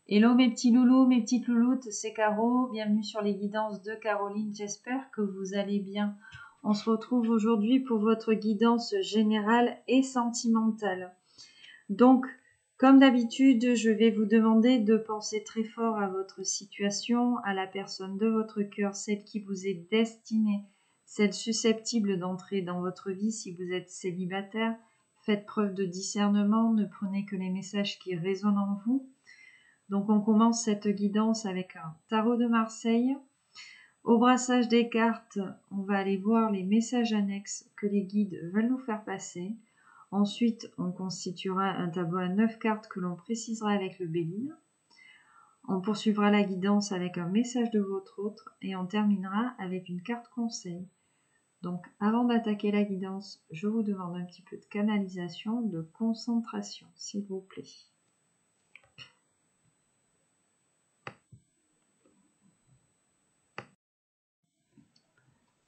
Hello mes petits loulous, mes petites louloutes, c'est Caro, bienvenue sur les guidances de Caroline, j'espère que vous allez bien. On se retrouve aujourd'hui pour votre guidance générale et sentimentale. Donc, comme d'habitude, je vais vous demander de penser très fort à votre situation, à la personne de votre cœur, celle qui vous est destinée, celle susceptible d'entrer dans votre vie si vous êtes célibataire. Faites preuve de discernement, ne prenez que les messages qui résonnent en vous. Donc on commence cette guidance avec un tarot de Marseille. Au brassage des cartes, on va aller voir les messages annexes que les guides veulent nous faire passer. Ensuite, on constituera un tableau à 9 cartes que l'on précisera avec le béline. On poursuivra la guidance avec un message de votre autre et on terminera avec une carte conseil. Donc avant d'attaquer la guidance, je vous demande un petit peu de canalisation, de concentration, s'il vous plaît.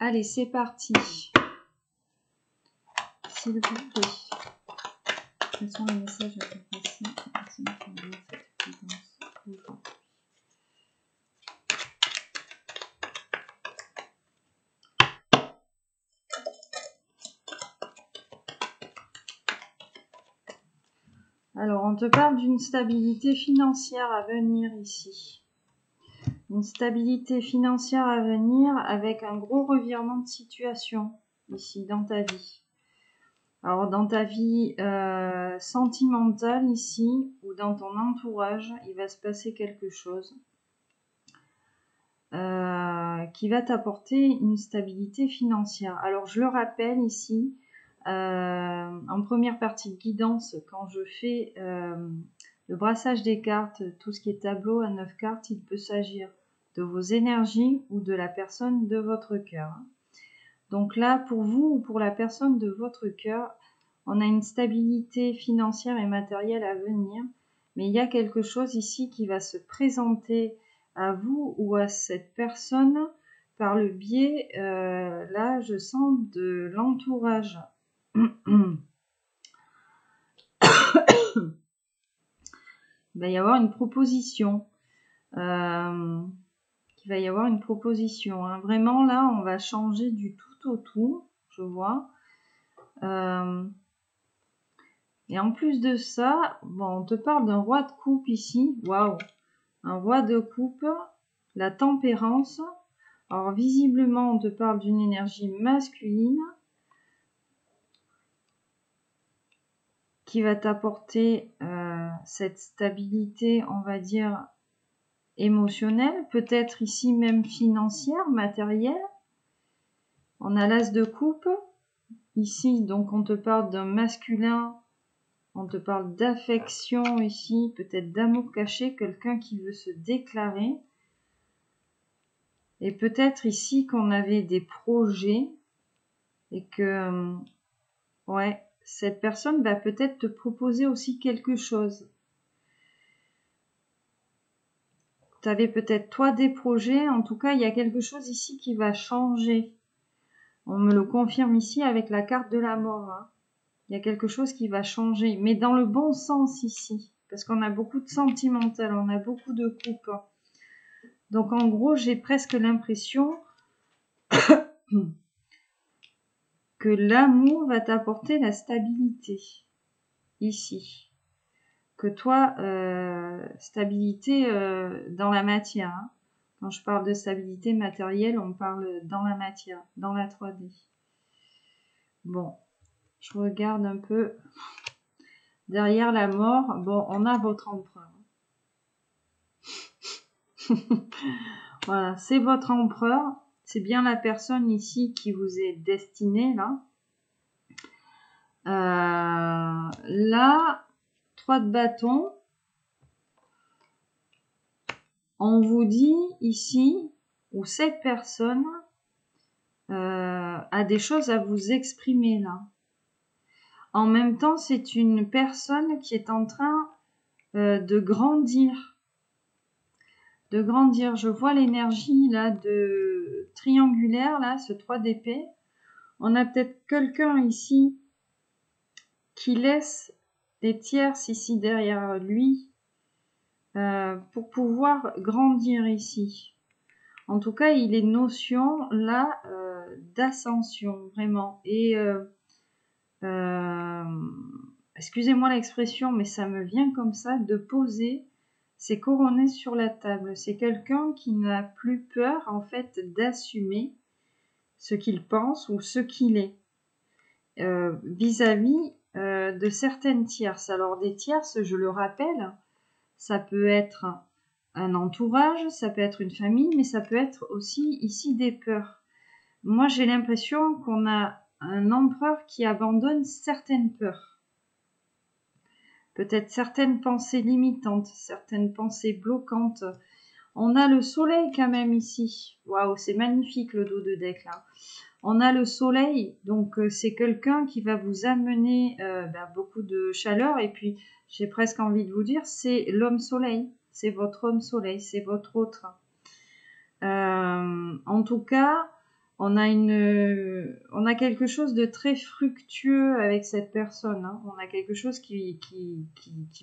Allez, c'est parti. S'il vous plaît. Quels sont les messages à faire passer aux personnes qui ont cette guidance aujourd'hui? Alors, on te parle d'une stabilité financière à venir ici. Une stabilité financière à venir avec un gros revirement de situation ici dans ta vie. Alors dans ta vie sentimentale ici ou dans ton entourage, il va se passer quelque chose qui va t'apporter une stabilité financière. Alors je le rappelle ici, en première partie de guidance, quand je fais le brassage des cartes, tout ce qui est tableau à 9 cartes, il peut s'agir de vos énergies ou de la personne de votre cœur. Donc là, pour vous ou pour la personne de votre cœur, on a une stabilité financière et matérielle à venir, mais il y a quelque chose ici qui va se présenter à vous ou à cette personne par le biais, là, je sens de l'entourage. Il va y avoir une proposition. Il va y avoir une proposition. Hein. Vraiment, là, on va changer du tout au tout, je vois. Et en plus de ça, bon, on te parle d'un roi de coupe ici. Waouh! Un roi de coupe, la tempérance. Alors, visiblement, on te parle d'une énergie masculine qui va t'apporter cette stabilité, on va dire, émotionnelle, peut-être ici même financière, matérielle. On a l'as de coupe. Ici, donc, on te parle d'un masculin. On te parle d'affection ici, peut-être d'amour caché, quelqu'un qui veut se déclarer. Et peut-être ici qu'on avait des projets et que, ouais, cette personne va peut-être te proposer aussi quelque chose. Tu avais peut-être toi des projets, en tout cas il y a quelque chose ici qui va changer. On me le confirme ici avec la carte de la mort. Hein. Il y a quelque chose qui va changer, mais dans le bon sens ici, parce qu'on a beaucoup de sentimental, on a beaucoup de coupes. Donc en gros, j'ai presque l'impression que l'amour va t'apporter la stabilité ici. Que toi, stabilité dans la matière. Hein. Quand je parle de stabilité matérielle, on parle dans la matière, dans la 3D. Bon, je regarde un peu. Derrière la mort, bon, on a votre empereur. Voilà, c'est votre empereur. C'est bien la personne ici qui vous est destinée, là. Là, 3 de bâton. On vous dit ici, où cette personne a des choses à vous exprimer, là. En même temps, c'est une personne qui est en train de grandir. De grandir. Je vois l'énergie là de triangulaire, là, ce 3 d'épée. On a peut-être quelqu'un ici qui laisse des tierces ici derrière lui. pour pouvoir grandir ici. En tout cas, il est notion là d'ascension, vraiment. Et excusez-moi l'expression, mais ça me vient comme ça, de poser ses coronets sur la table. C'est quelqu'un qui n'a plus peur, en fait, d'assumer ce qu'il pense ou ce qu'il est vis-à-vis de certaines tierces. Alors, des tierces, je le rappelle, ça peut être un entourage, ça peut être une famille, mais ça peut être aussi ici des peurs. Moi, j'ai l'impression qu'on a un empereur qui abandonne certaines peurs. Peut-être certaines pensées limitantes, certaines pensées bloquantes. On a le soleil quand même ici. Waouh, c'est magnifique le dos de deck là. On a le soleil, donc c'est quelqu'un qui va vous amener beaucoup de chaleur. Et puis, j'ai presque envie de vous dire, c'est l'homme soleil. C'est votre homme soleil, c'est votre autre. En tout cas, on a quelque chose de très fructueux avec cette personne. Hein. On a quelque chose qui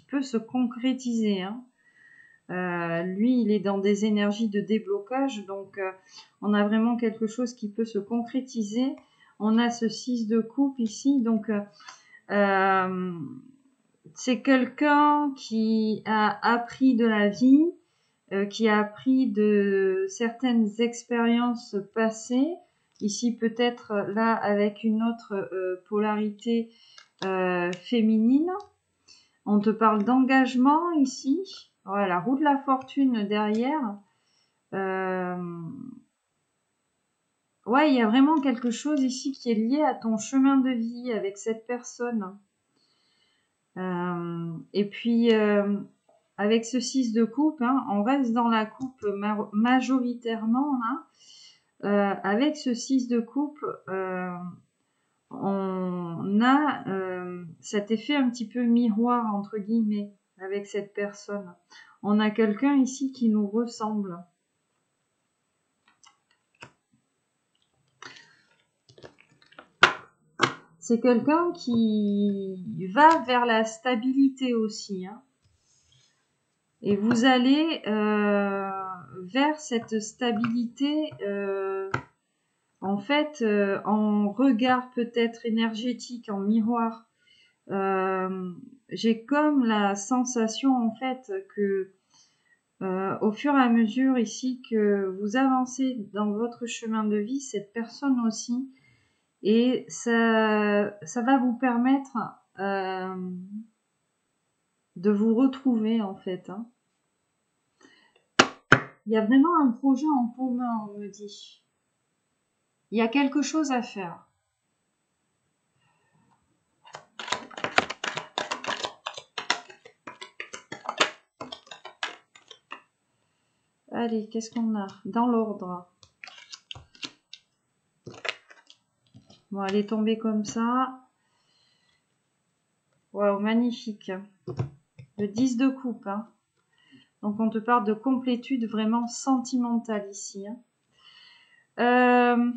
peut se concrétiser. Hein. Lui, il est dans des énergies de déblocage, donc on a vraiment quelque chose qui peut se concrétiser. On a ce 6 de coupe ici, donc c'est quelqu'un qui a appris de la vie, qui a appris de certaines expériences passées. Ici, peut-être là avec une autre polarité féminine. On te parle d'engagement ici. Voilà, la roue de la fortune derrière. Ouais, il y a vraiment quelque chose ici qui est lié à ton chemin de vie avec cette personne. Et puis, avec ce 6 de coupe, hein, on reste dans la coupe majoritairement. Hein, avec ce 6 de coupe, on a cet effet un petit peu miroir, entre guillemets, avec cette personne. On a quelqu'un ici qui nous ressemble. C'est quelqu'un qui va vers la stabilité aussi. Hein. Et vous allez vers cette stabilité, en fait, en regard peut-être énergétique, en miroir. J'ai comme la sensation, en fait, que au fur et à mesure ici que vous avancez dans votre chemin de vie, cette personne aussi, et ça va vous permettre de vous retrouver en fait. Hein. Il y a vraiment un projet en commun, on me dit. Il y a quelque chose à faire. Allez, qu'est-ce qu'on a dans l'ordre? Bon, elle est tombée comme ça. Waouh, magnifique. Le 10 de coupe. Hein. Donc, on te parle de complétude vraiment sentimentale ici. Hein.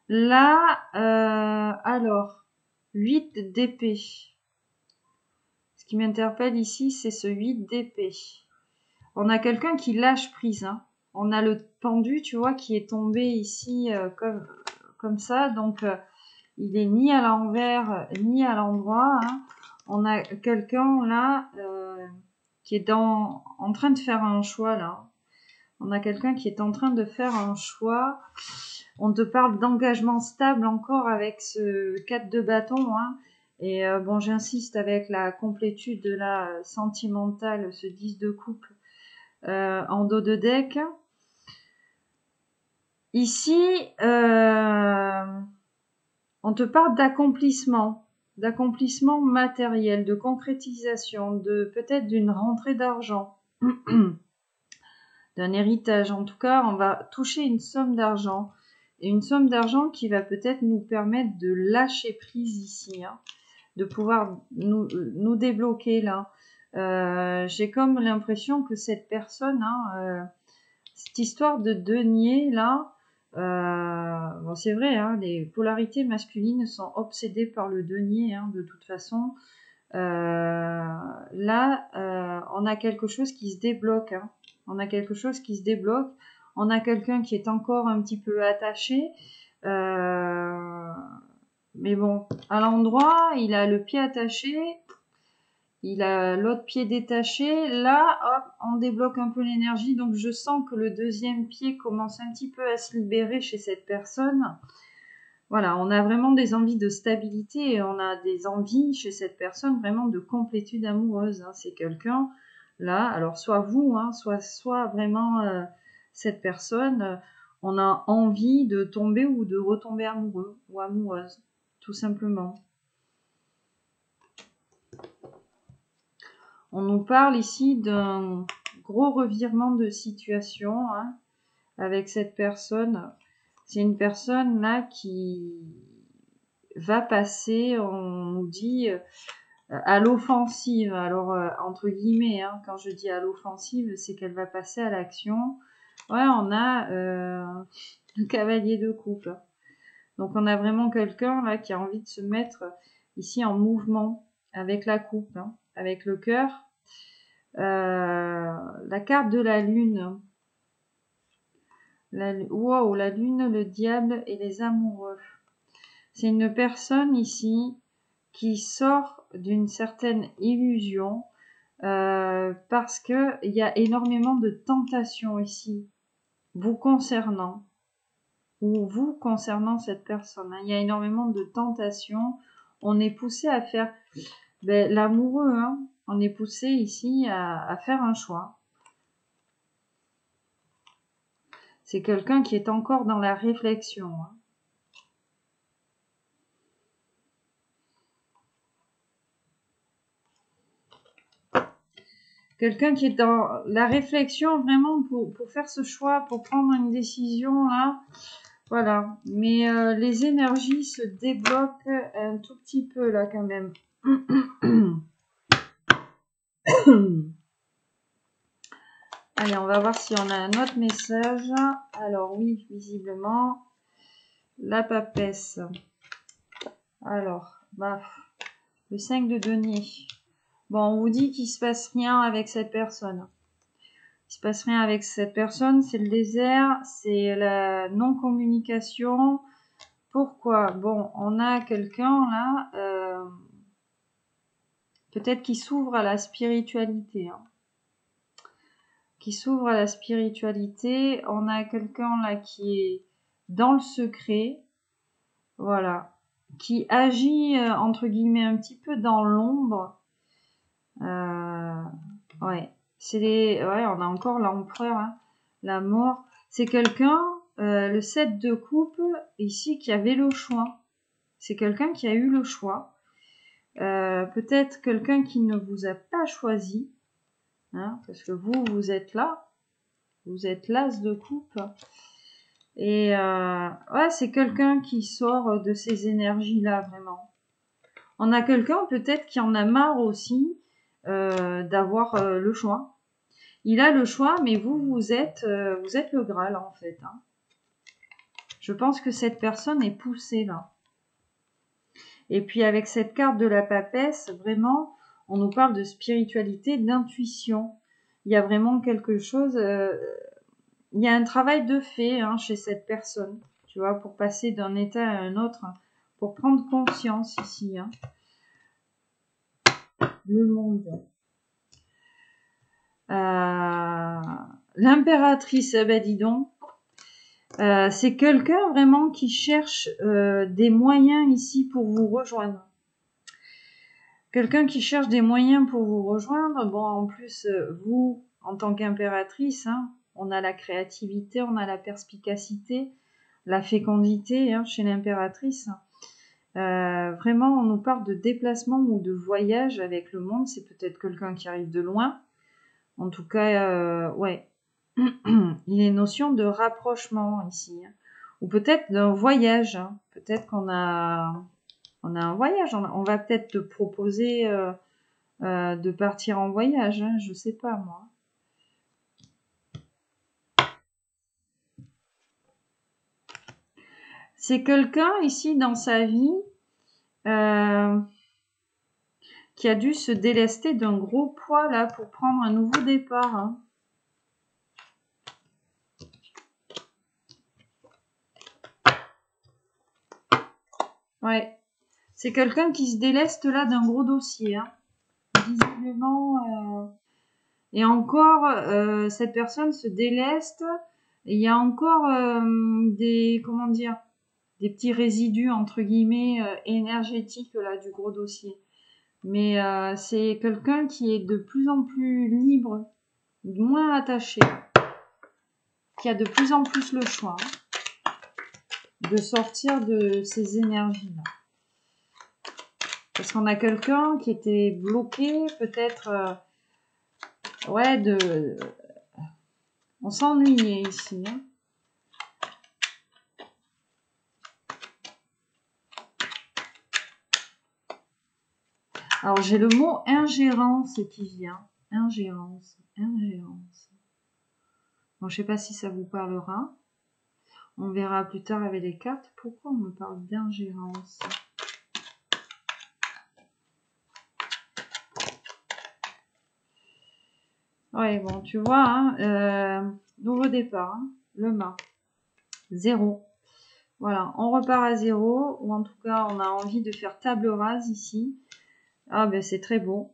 Là, alors, 8 d'épée. Ce qui m'interpelle ici, c'est ce 8 d'épée. On a quelqu'un qui lâche prise. Hein. On a le pendu, tu vois, qui est tombé ici comme ça. Donc, il est ni à l'envers, ni à l'endroit. Hein. On a quelqu'un là qui est en train de faire un choix là. On a quelqu'un qui est en train de faire un choix. On te parle d'engagement stable encore avec ce 4 de bâton. Hein. Et bon, j'insiste avec la complétude de la sentimentale, ce 10 de coupe en dos de deck. Ici, on te parle d'accomplissement matériel, de concrétisation, de peut-être d'une rentrée d'argent. D'un héritage. En tout cas, on va toucher une somme d'argent. Et une somme d'argent qui va peut-être nous permettre de lâcher prise ici. Hein, de pouvoir nous débloquer là. J'ai comme l'impression que cette personne, cette histoire de denier là, bon, c'est vrai, hein, les polarités masculines sont obsédées par le denier, hein, de toute façon. Là, on a quelque chose qui se débloque. Hein. On a quelque chose qui se débloque. On a quelqu'un qui est encore un petit peu attaché. Mais bon, à l'endroit, il a le pied attaché. Il a l'autre pied détaché. Là, hop, on débloque un peu l'énergie. Donc, je sens que le deuxième pied commence un petit peu à se libérer chez cette personne. Voilà, on a vraiment des envies de stabilité et on a des envies chez cette personne vraiment de complétude amoureuse. Hein. C'est quelqu'un, là, alors soit vous, hein, soit vraiment cette personne, on a envie de tomber ou de retomber amoureux ou amoureuse, tout simplement. On nous parle ici d'un gros revirement de situation hein, avec cette personne. C'est une personne là qui va passer, on nous dit, à l'offensive. Alors, entre guillemets, hein, quand je dis à l'offensive, c'est qu'elle va passer à l'action. Ouais, on a le cavalier de coupe. Donc, on a vraiment quelqu'un là qui a envie de se mettre ici en mouvement avec la coupe, hein, avec le cœur. La carte de la lune. Wow, la lune, le diable et les amoureux. C'est une personne ici qui sort d'une certaine illusion parce que il y a énormément de tentations ici vous concernant ou vous concernant cette personne. Hein. Il y a énormément de tentations. On est poussé à faire l'amoureux. Hein. On est poussé ici à faire un choix. C'est quelqu'un qui est encore dans la réflexion. Hein. Quelqu'un qui est dans la réflexion vraiment pour faire ce choix, pour prendre une décision là. Voilà. Mais les énergies se débloquent un tout petit peu là quand même. Allez, on va voir si on a un autre message. Alors oui, visiblement, la papesse. Alors, le 5 de denier. Bon, on vous dit qu'il se passe rien avec cette personne. Il se passe rien avec cette personne, c'est le désert, c'est la non-communication. Pourquoi? Bon, on a quelqu'un là, peut-être qui s'ouvre à la spiritualité. Hein. Qui s'ouvre à la spiritualité. On a quelqu'un là qui est dans le secret. Voilà. Qui agit, entre guillemets, un petit peu dans l'ombre. Ouais. Ouais, on a encore l'empereur, hein, la mort. C'est quelqu'un, le 7 de coupe, ici, qui avait le choix. C'est quelqu'un qui a eu le choix. Peut-être quelqu'un qui ne vous a pas choisi. Hein, parce que vous êtes là. Vous êtes l'as de coupe. Et ouais, c'est quelqu'un qui sort de ces énergies-là, vraiment. On a quelqu'un peut-être qui en a marre aussi d'avoir le choix. Il a le choix, mais vous êtes le Graal en fait. Hein. Je pense que cette personne est poussée là. Et puis avec cette carte de la papesse, vraiment, on nous parle de spiritualité, d'intuition. Il y a vraiment quelque chose. Il y a un travail de fait hein, chez cette personne, tu vois, pour passer d'un état à un autre, hein, pour prendre conscience ici. Hein. Le monde. L'impératrice, ben dis donc, c'est quelqu'un vraiment qui cherche des moyens ici pour vous rejoindre. Quelqu'un qui cherche des moyens pour vous rejoindre. Bon, en plus, vous, en tant qu'impératrice, hein, on a la créativité, on a la perspicacité, la fécondité hein, chez l'impératrice. Vraiment, on nous parle de déplacement ou de voyage avec le monde. C'est peut-être quelqu'un qui arrive de loin. En tout cas, ouais. Il est notion de rapprochement ici. Hein. Ou peut-être d'un voyage. Hein. Peut-être qu'on a un voyage. On va peut-être te proposer de partir en voyage. Hein. Je sais pas, moi. C'est quelqu'un ici dans sa vie qui a dû se délester d'un gros poids là pour prendre un nouveau départ. Hein. Ouais. C'est quelqu'un qui se déleste là d'un gros dossier. Hein. Visiblement... Et encore, cette personne se déleste. Et il y a encore des... Comment dire, des petits résidus, entre guillemets, énergétiques là du gros dossier. Mais c'est quelqu'un qui est de plus en plus libre, moins attaché, qui a de plus en plus le choix de sortir de ces énergies-là. Parce qu'on a quelqu'un qui était bloqué, peut-être, on s'ennuyait ici. Hein. Alors, j'ai le mot ingérence qui vient. Ingérence. Bon, je sais pas si ça vous parlera. On verra plus tard avec les cartes. Pourquoi on me parle d'ingérence? Ouais, bon, tu vois, hein, nouveau départ, hein, le mât. 0. Voilà, on repart à 0, ou en tout cas, on a envie de faire table rase ici. Ah, ben c'est très beau.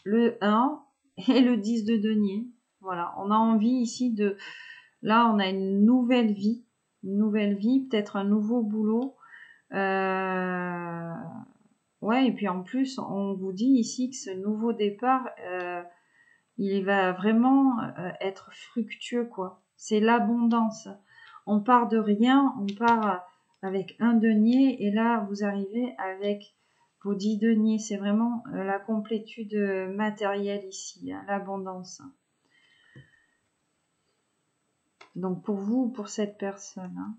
Le 1 et le 10 de denier. Voilà, on a envie ici de... Là, on a une nouvelle vie, peut-être un nouveau boulot. Ouais, et puis en plus, on vous dit ici que ce nouveau départ, il va vraiment être fructueux, quoi. C'est l'abondance. On part de rien, on part avec un denier, et là, vous arrivez avec vos 10 deniers. C'est vraiment la complétude matérielle ici, hein, l'abondance. Donc pour vous ou pour cette personne. Hein.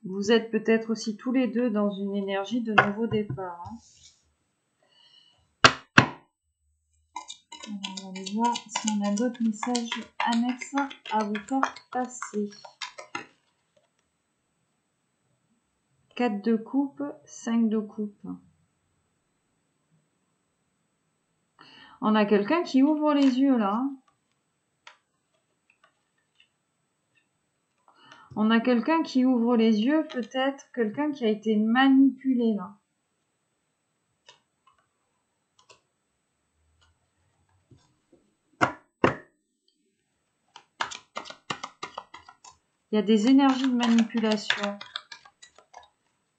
Vous êtes peut-être aussi tous les deux dans une énergie de nouveau départ. Hein. Alors, on va aller voir si on a d'autres messages annexes à vous faire passer. 4 de coupe, 5 de coupe. On a quelqu'un qui ouvre les yeux là. On a quelqu'un qui ouvre les yeux, peut-être quelqu'un qui a été manipulé là. Il y a des énergies de manipulation.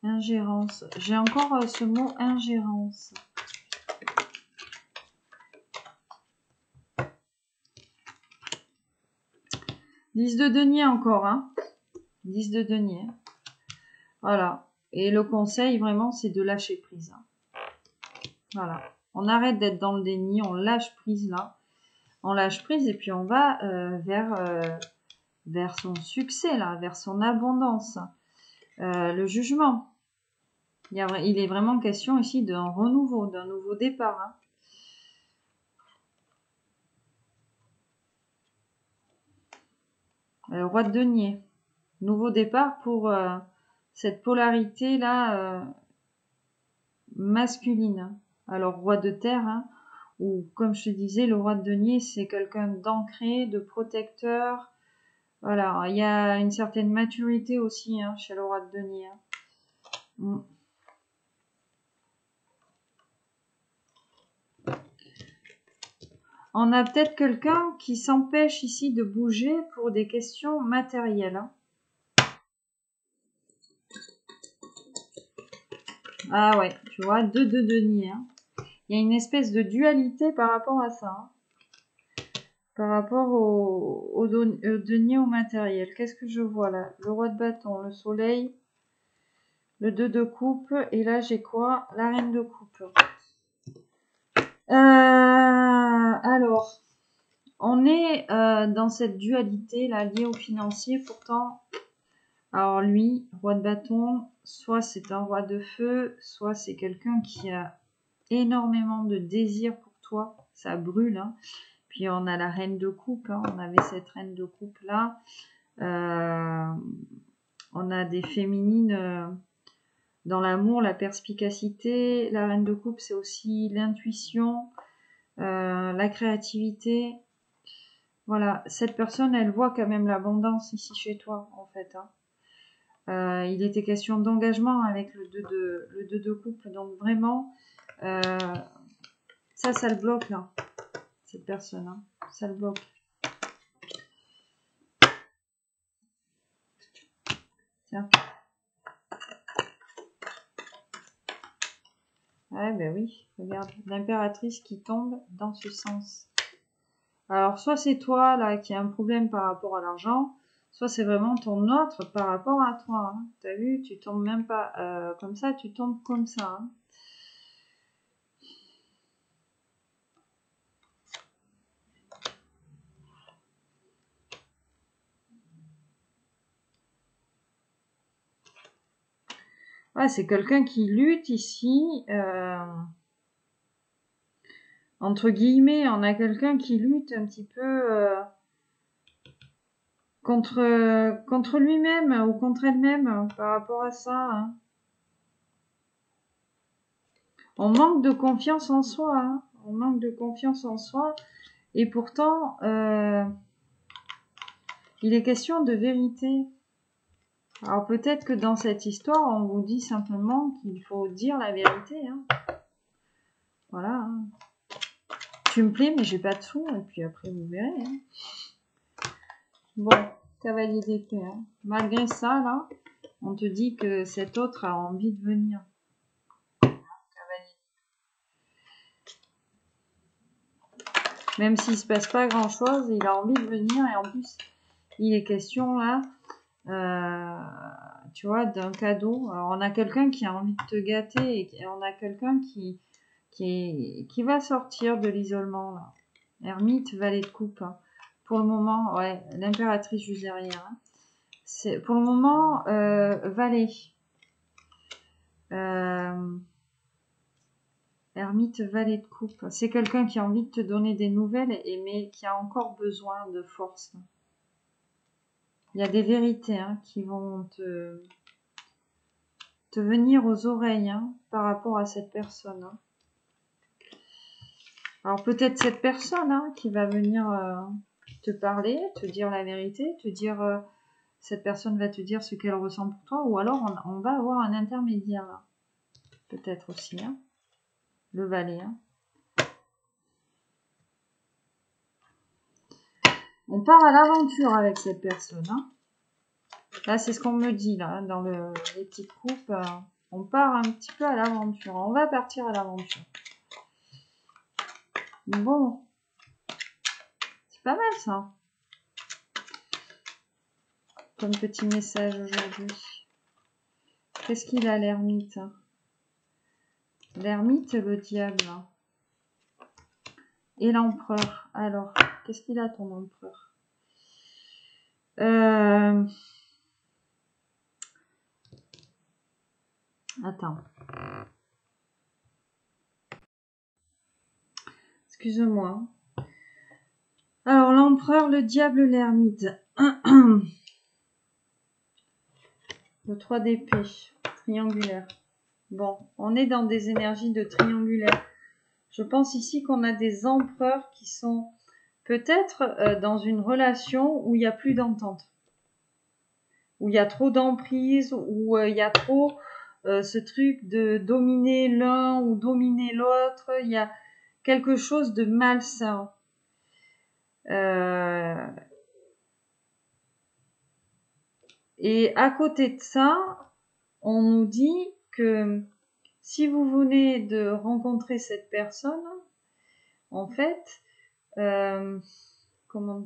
Ingérence. J'ai encore ce mot ingérence. Dix de denier encore, hein. 10 de denier. Voilà. Et le conseil, vraiment, c'est de lâcher prise. Hein. Voilà. On arrête d'être dans le déni, on lâche prise là. On lâche prise et puis on va vers son succès là, vers son abondance. Le jugement. Il est vraiment question ici d'un renouveau, d'un nouveau départ. Hein. Roi de denier. Nouveau départ pour cette polarité là masculine. Alors roi de terre, hein, ou comme je te disais, le roi de denier, c'est quelqu'un d'ancré, de protecteur. Voilà, il y a une certaine maturité aussi hein, chez le roi de denier. Hein. On a peut-être quelqu'un qui s'empêche ici de bouger pour des questions matérielles. Hein. Ah ouais, tu vois, 2 de denier. Hein. Il y a une espèce de dualité par rapport à ça. Hein. Par rapport au denier, au matériel. Qu'est-ce que je vois là? Le roi de bâton, le soleil, le 2 de coupe. Et là, j'ai quoi? La reine de coupe. Alors, on est dans cette dualité là, liée au financier. Pourtant, alors lui, roi de bâton, soit c'est un roi de feu, soit c'est quelqu'un qui a énormément de désir pour toi. Ça brûle. Hein. Puis on a la reine de coupe. Hein. On avait cette reine de coupe là. On a des féminines dans l'amour, la perspicacité. La reine de coupe, c'est aussi l'intuition, la créativité. Voilà, cette personne, elle voit quand même l'abondance ici chez toi, en fait. Hein. Il était question d'engagement avec le 2 de coupe. Donc vraiment, ça le bloque, là. Cette personne, hein. Ça le bloque. Tiens. Ouais, ben oui, regarde, l'impératrice qui tombe dans ce sens. Alors, soit c'est toi, là, qui a un problème par rapport à l'argent, soit c'est vraiment ton autre par rapport à toi. Hein. T'as vu, tu tombes même pas comme ça, tu tombes comme ça. Hein. Ouais, c'est quelqu'un qui lutte ici. Entre guillemets, on a quelqu'un qui lutte un petit peu contre lui-même ou contre elle-même par rapport à ça. Hein. On manque de confiance en soi. Hein. On manque de confiance en soi. Et pourtant, il est question de vérité. Alors peut-être que dans cette histoire, on vous dit simplement qu'il faut dire la vérité. Hein. Voilà. Hein. Tu me plais, mais j'ai pas de sous. Et puis après, vous verrez. Hein. Bon, cavalier d'épée. Hein. Malgré ça, là, on te dit que cet autre a envie de venir. Cavalier. Même s'il se passe pas grand-chose, il a envie de venir. Et en plus, il est question, là, tu vois, d'un cadeau. Alors, on a quelqu'un qui a envie de te gâter et on a quelqu'un qui va sortir de l'isolement, là. Ermite, valet de coupe. Hein. Pour le moment, ouais, l'impératrice juste derrière. Hein. C'est, pour le moment, valet. Ermite, valet de coupe. C'est quelqu'un qui a envie de te donner des nouvelles, mais qui a encore besoin de force. Il y a des vérités qui vont te venir aux oreilles par rapport à cette personne. Hein. Alors peut-être cette personne qui va venir te parler, te dire la vérité, te dire cette personne va te dire ce qu'elle ressent pour toi, ou alors on va avoir un intermédiaire là. Peut-être aussi, le valet. Hein. On part à l'aventure avec cette personne. Hein. Là, c'est ce qu'on me dit là, dans les petites coupes. On part un petit peu à l'aventure. On va partir à l'aventure. Bon, c'est pas mal ça. Comme petit message aujourd'hui. Qu'est-ce qu'il a l'ermite? L'ermite, le diable. Et l'empereur. Alors, qu'est-ce qu'il a ton empereur? Attends. Excuse-moi. Alors, l'empereur, le diable, l'ermite. Le 3 d'épée. Triangulaire. Bon, on est dans des énergies de triangulaire. Je pense ici qu'on a des empereurs qui sont peut-être dans une relation où il n'y a plus d'entente. Où il y a trop d'emprise, où il y a trop ce truc de dominer l'un ou dominer l'autre. Il y a quelque chose de malsain. Et à côté de ça, on nous dit que si vous venez de rencontrer cette personne, en fait, comment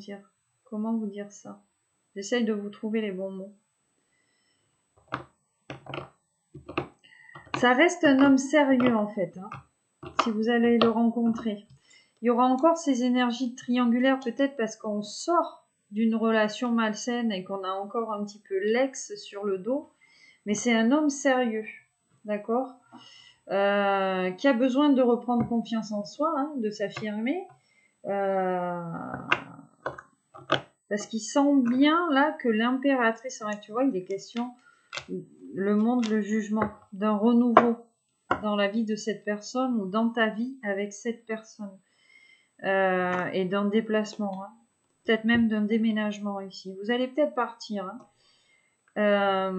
vous dire ça? J'essaye de vous trouver les bons mots. Ça reste un homme sérieux en fait, si vous allez le rencontrer. Il y aura encore ces énergies triangulaires peut-être parce qu'on sort d'une relation malsaine et qu'on a encore un petit peu l'ex sur le dos. Mais c'est un homme sérieux, d'accord, qui a besoin de reprendre confiance en soi, de s'affirmer. Parce qu'il sent bien là que l'impératrice, tu vois, il est question, le monde, le jugement, d'un renouveau dans la vie de cette personne ou dans ta vie avec cette personne. Et d'un déplacement, hein. Peut-être même d'un déménagement ici. Vous allez peut-être partir. Hein.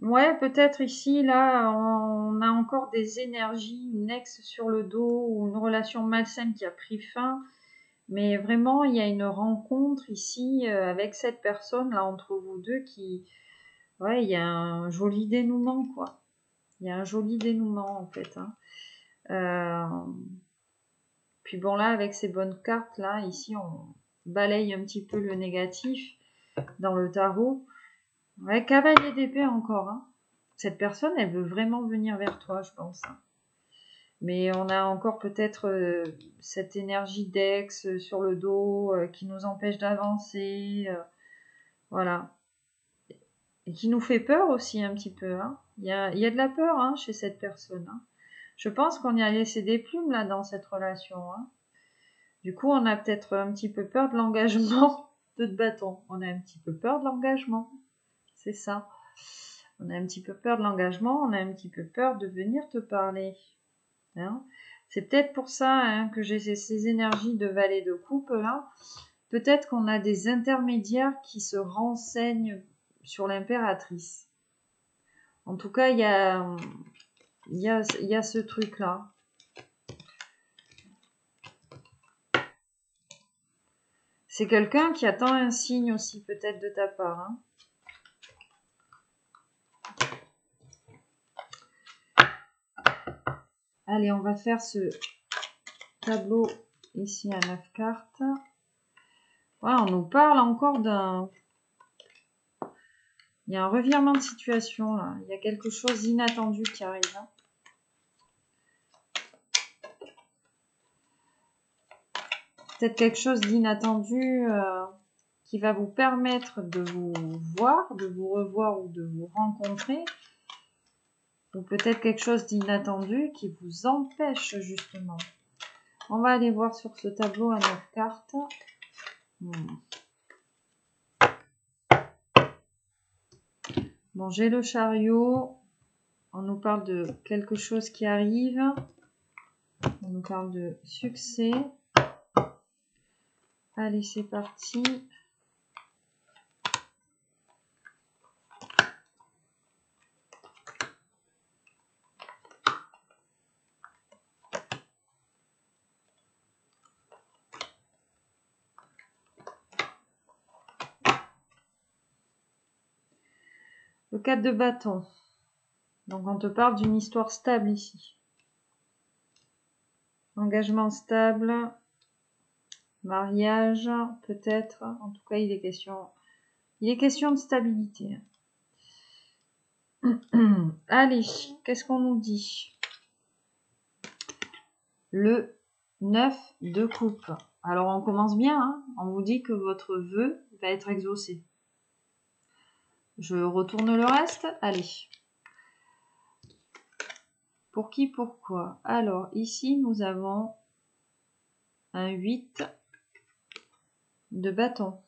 Ouais, peut-être ici, là, on a encore des énergies, une ex sur le dos ou une relation malsaine qui a pris fin. Mais vraiment, il y a une rencontre ici avec cette personne, là, entre vous deux qui... Ouais, il y a un joli dénouement, quoi. Il y a un joli dénouement, en fait. Hein. Puis bon, là, avec ces bonnes cartes, là, ici, on balaye un petit peu le négatif dans le tarot. Ouais, cavalier d'épée encore. Hein. Cette personne, elle veut vraiment venir vers toi, je pense. Hein. Mais on a encore peut-être cette énergie d'ex sur le dos qui nous empêche d'avancer. Voilà. Et qui nous fait peur aussi un petit peu. Hein. Il y a de la peur hein, chez cette personne. Hein. Je pense qu'on y a laissé des plumes là dans cette relation. Hein. Du coup, on a peut-être un petit peu peur de l'engagement de bâton. On a un petit peu peur de l'engagement. C'est ça. On a un petit peu peur de l'engagement. On a un petit peu peur de venir te parler. Hein. C'est peut-être pour ça hein, que j'ai ces énergies de valet de coupe là. Peut-être qu'on a des intermédiaires qui se renseignent sur l'impératrice. En tout cas, il y a ce truc-là. C'est quelqu'un qui attend un signe aussi, peut-être de ta part. Hein. Allez, on va faire ce tableau ici à 9 cartes. Ouais, on nous parle encore d'un... Il y a un revirement de situation, là. Il y a quelque chose d'inattendu qui arrive. Hein. Peut-être quelque chose d'inattendu qui va vous permettre de vous voir, de vous revoir ou de vous rencontrer. Ou peut-être quelque chose d'inattendu qui vous empêche justement. On va aller voir sur ce tableau à 9 cartes. Bon, j'ai le chariot. On nous parle de quelque chose qui arrive. On nous parle de succès. Allez, c'est parti. Le 4 de bâton. Donc, on te parle d'une histoire stable ici. Engagement stable. Mariage, peut-être. En tout cas, il est question de stabilité. Allez, qu'est-ce qu'on nous dit? Le 9 de coupe. Alors, on commence bien. Hein, on vous dit que votre vœu va être exaucé. Je retourne le reste. Allez. Pour qui, pourquoi? Alors, ici, nous avons un 8 de bâton.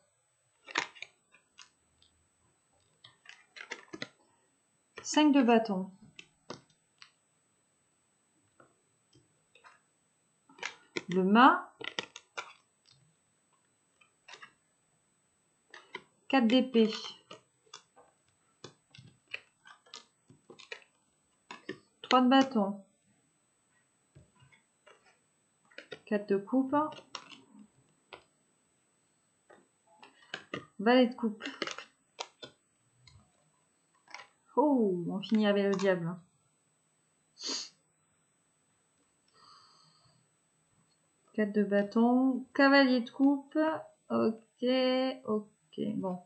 Cinq de bâton. Le mât. 4 d'épée. 3 de bâton. 4 de coupe. Valet de coupe. Oh, on finit avec le diable. Quatre de bâton. Cavalier de coupe. Ok. Bon.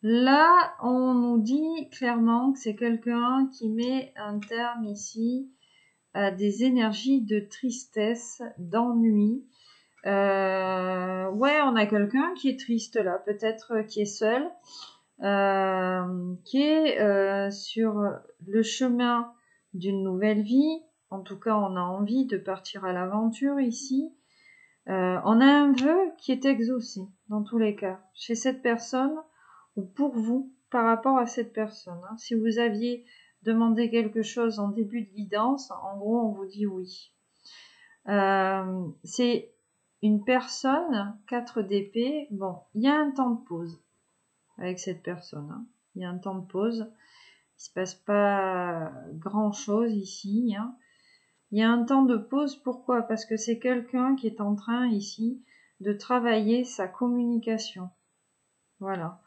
Là, on nous dit clairement que c'est quelqu'un qui met un terme ici à des énergies de tristesse, d'ennui. Ouais, on a quelqu'un qui est triste là, peut-être qui est seul, qui est sur le chemin d'une nouvelle vie. En tout cas, on a envie de partir à l'aventure ici. On a un vœu qui est exaucé, dans tous les cas, chez cette personne ou pour vous, par rapport à cette personne. Hein. Si vous aviez demandé quelque chose en début de guidance, en gros, on vous dit oui. C'est une personne, 4 d'épée. Bon, il y a un temps de pause avec cette personne. Hein. Il y a un temps de pause. Il se passe pas grand-chose ici. Hein. Il y a un temps de pause. Pourquoi? Parce que c'est quelqu'un qui est en train ici de travailler sa communication. Voilà.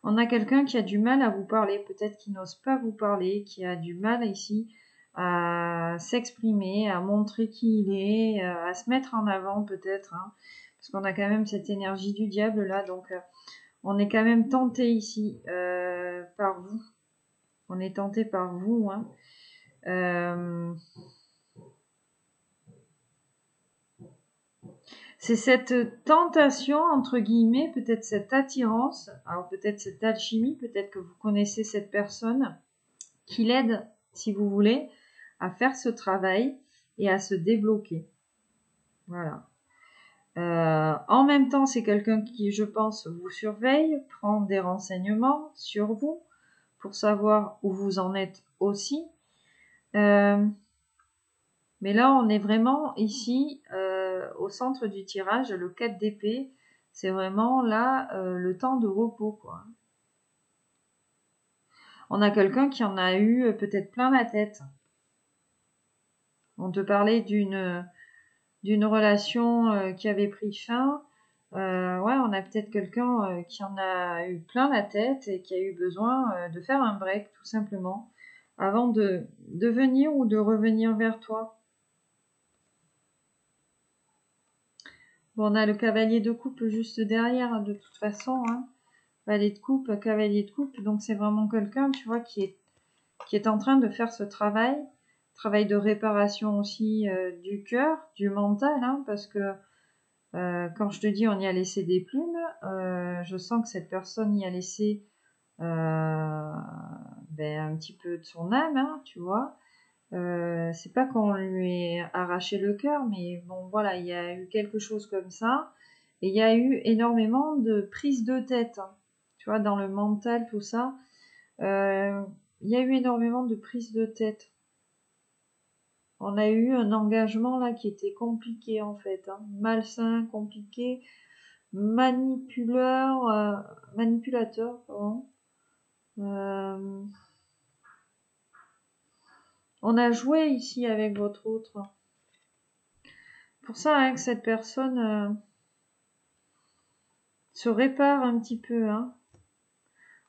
On a quelqu'un qui a du mal à vous parler, peut-être qui n'ose pas vous parler, qui a du mal ici à s'exprimer, à montrer qui il est, à se mettre en avant peut-être, hein, parce qu'on a quand même cette énergie du diable là, donc on est quand même tenté ici par vous. On est tenté par vous, hein. C'est cette tentation, entre guillemets, peut-être cette attirance, alors peut-être cette alchimie, peut-être que vous connaissez cette personne, qui l'aide, si vous voulez, à faire ce travail et à se débloquer. Voilà. En même temps, c'est quelqu'un qui, je pense, vous surveille, prend des renseignements sur vous pour savoir où vous en êtes aussi. Mais là, on est vraiment ici au centre du tirage, le 4 d'épée. C'est vraiment là le temps de repos, quoi. On a quelqu'un qui en a eu peut-être plein la tête. On te parlait d'une relation qui avait pris fin. Ouais, on a peut-être quelqu'un qui en a eu plein la tête et qui a eu besoin de faire un break, tout simplement, avant de venir ou de revenir vers toi. Bon, on a le cavalier de coupe juste derrière, de toute façon. Hein. Valet de coupe, cavalier de coupe. Donc, c'est vraiment quelqu'un, tu vois, qui est en train de faire ce travail de réparation aussi du cœur, du mental, hein, parce que quand je te dis on y a laissé des plumes, je sens que cette personne y a laissé un petit peu de son âme, hein, tu vois. C'est pas qu'on lui ait arraché le cœur, mais bon voilà, il y a eu quelque chose comme ça, et il y a eu énormément de prise de tête, hein, tu vois, dans le mental, tout ça. Il y a eu énormément de prise de tête. On a eu un engagement là qui était compliqué en fait, hein, malsain, compliqué, manipulateur, pardon. On a joué ici avec votre autre. Pour ça hein, que cette personne se répare un petit peu. Hein.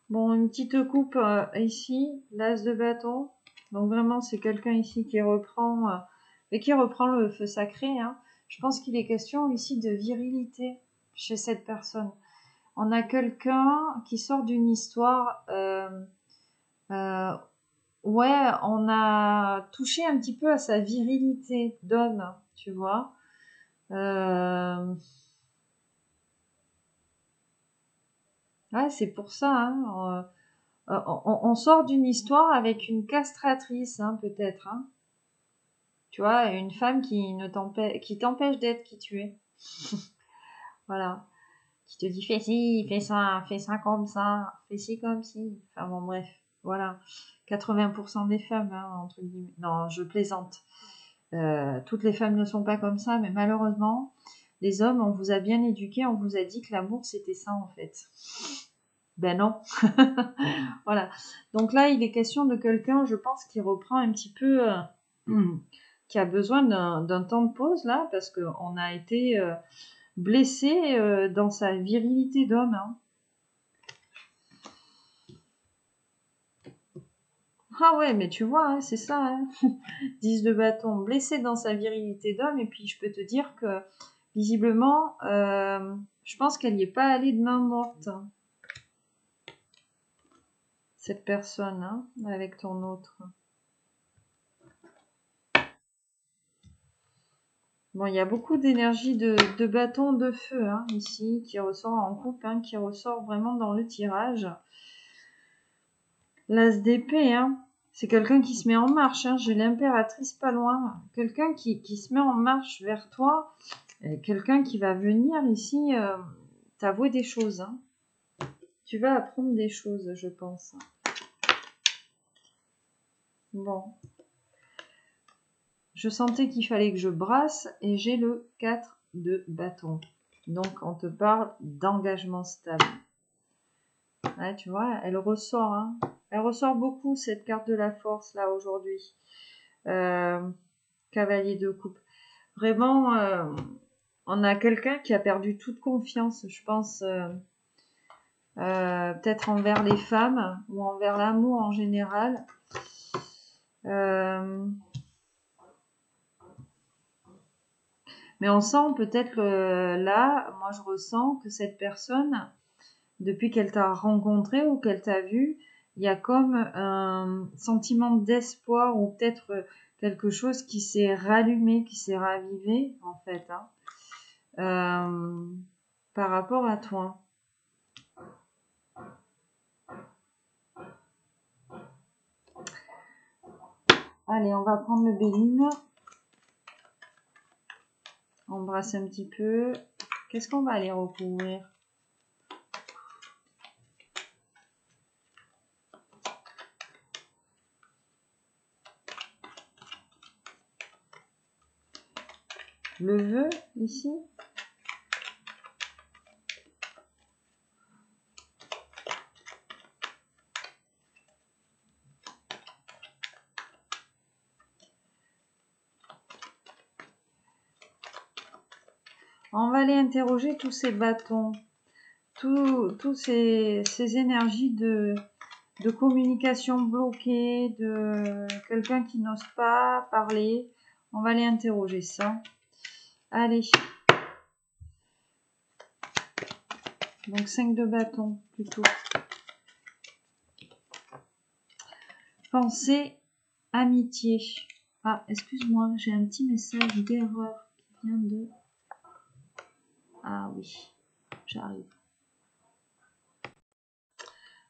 Bon, une petite coupe ici, l'as de bâton. Donc vraiment, c'est quelqu'un ici qui reprend le feu sacré. Hein. Je pense qu'il est question ici de virilité chez cette personne. On a quelqu'un qui sort d'une histoire. Ouais, on a touché un petit peu à sa virilité d'homme, tu vois. Ouais, c'est pour ça. Hein. On sort d'une histoire avec une castratrice, hein, peut-être. Hein. Tu vois, une femme qui t'empêche d'être qui tu es. Voilà. Qui te dit fais ci, fais ça comme ça, fais ci comme ci. Enfin bon, bref. Voilà. 80% des femmes, hein, entre guillemets. Non, je plaisante. Toutes les femmes ne sont pas comme ça, mais malheureusement, les hommes, on vous a bien éduqués, on vous a dit que l'amour c'était ça en fait. Ben non. Voilà. Donc là, il est question de quelqu'un, je pense, qui reprend un petit peu, qui a besoin d'un temps de pause là, parce qu'on a été blessé dans sa virilité d'homme. Hein. Ah ouais, mais tu vois, hein, c'est ça. Hein. 10 de bâton, blessé dans sa virilité d'homme, et puis je peux te dire que visiblement, je pense qu'elle n'y est pas allée de main morte. Hein. Cette personne, hein, avec ton autre. Bon, il y a beaucoup d'énergie de bâton de feu, hein, ici, qui ressort en coupe, hein, qui ressort vraiment dans le tirage. L'as d'épée, hein, c'est quelqu'un qui se met en marche, hein, j'ai l'impératrice pas loin. Quelqu'un qui se met en marche vers toi, quelqu'un qui va venir ici t'avouer des choses. Hein. Tu vas apprendre des choses, je pense. Bon. Je sentais qu'il fallait que je brasse et j'ai le 4 de bâton. Donc, on te parle d'engagement stable. Ouais, tu vois, elle ressort. Hein. Elle ressort beaucoup, cette carte de la force, là, aujourd'hui. Cavalier de coupe. Vraiment, on a quelqu'un qui a perdu toute confiance, je pense, peut-être envers les femmes ou envers l'amour en général. Mais on sent peut-être là, moi je ressens que cette personne, depuis qu'elle t'a rencontré ou qu'elle t'a vu, il y a comme un sentiment d'espoir ou peut-être quelque chose qui s'est rallumé, qui s'est ravivé en fait, hein, par rapport à toi. Allez, on va prendre le Béline. On brasse un petit peu. Qu'est-ce qu'on va aller recouvrir? Le vœu, ici. On va aller interroger tous ces bâtons, tous ces énergies de communication bloquée, de quelqu'un qui n'ose pas parler. On va aller interroger ça. Allez. Donc 5 de bâton plutôt. Pensée, amitié. Ah, excuse-moi, j'ai un petit message d'erreur qui vient de... Ah oui, j'arrive.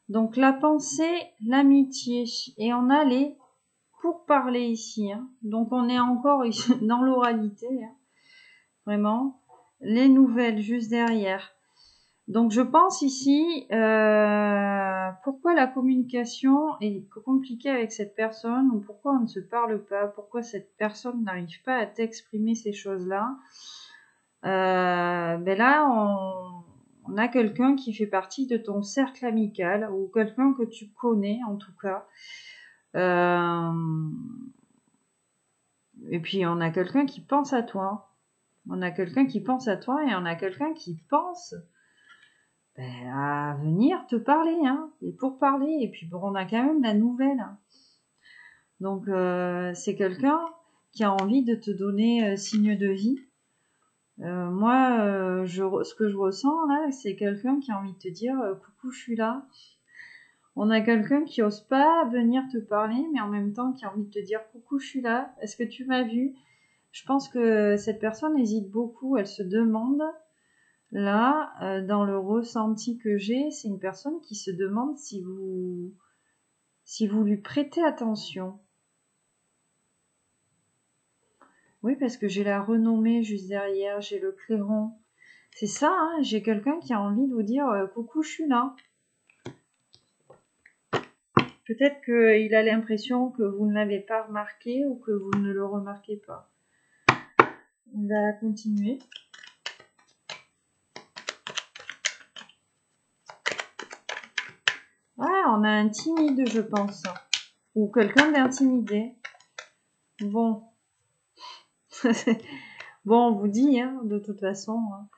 Donc la pensée, l'amitié. Et on a les pourparlers ici. Hein. Donc on est encore dans l'oralité. Hein. Vraiment. Les nouvelles juste derrière. Donc je pense ici, pourquoi la communication est compliquée avec cette personne ou pourquoi on ne se parle pas, pourquoi cette personne n'arrive pas à t'exprimer ces choses-là. Ben là, on a quelqu'un qui fait partie de ton cercle amical ou quelqu'un que tu connais en tout cas. Et puis on a quelqu'un qui pense à toi. On a quelqu'un qui pense à toi et on a quelqu'un qui pense à venir te parler, hein, et pour parler. Et puis bon, on a quand même la nouvelle. Hein. Donc c'est quelqu'un qui a envie de te donner signe de vie. Moi, ce que je ressens là, c'est quelqu'un qui a envie de te dire coucou, je suis là. On a quelqu'un qui ose pas venir te parler, mais en même temps qui a envie de te dire coucou, je suis là. Est-ce que tu m'as vu? Je pense que cette personne hésite beaucoup. Elle se demande. Là, dans le ressenti que j'ai, c'est une personne qui se demande si vous lui prêtez attention. Oui, parce que j'ai la renommée juste derrière, j'ai le clairon. C'est ça, hein, j'ai quelqu'un qui a envie de vous dire coucou, je suis là. Peut-être qu'il a l'impression que vous ne l'avez pas remarqué ou que vous ne le remarquez pas. On va continuer. Ouais, on a un timide, je pense. Ou quelqu'un d'intimidé. Bon. Bon, on vous dit, hein, de toute façon, hein,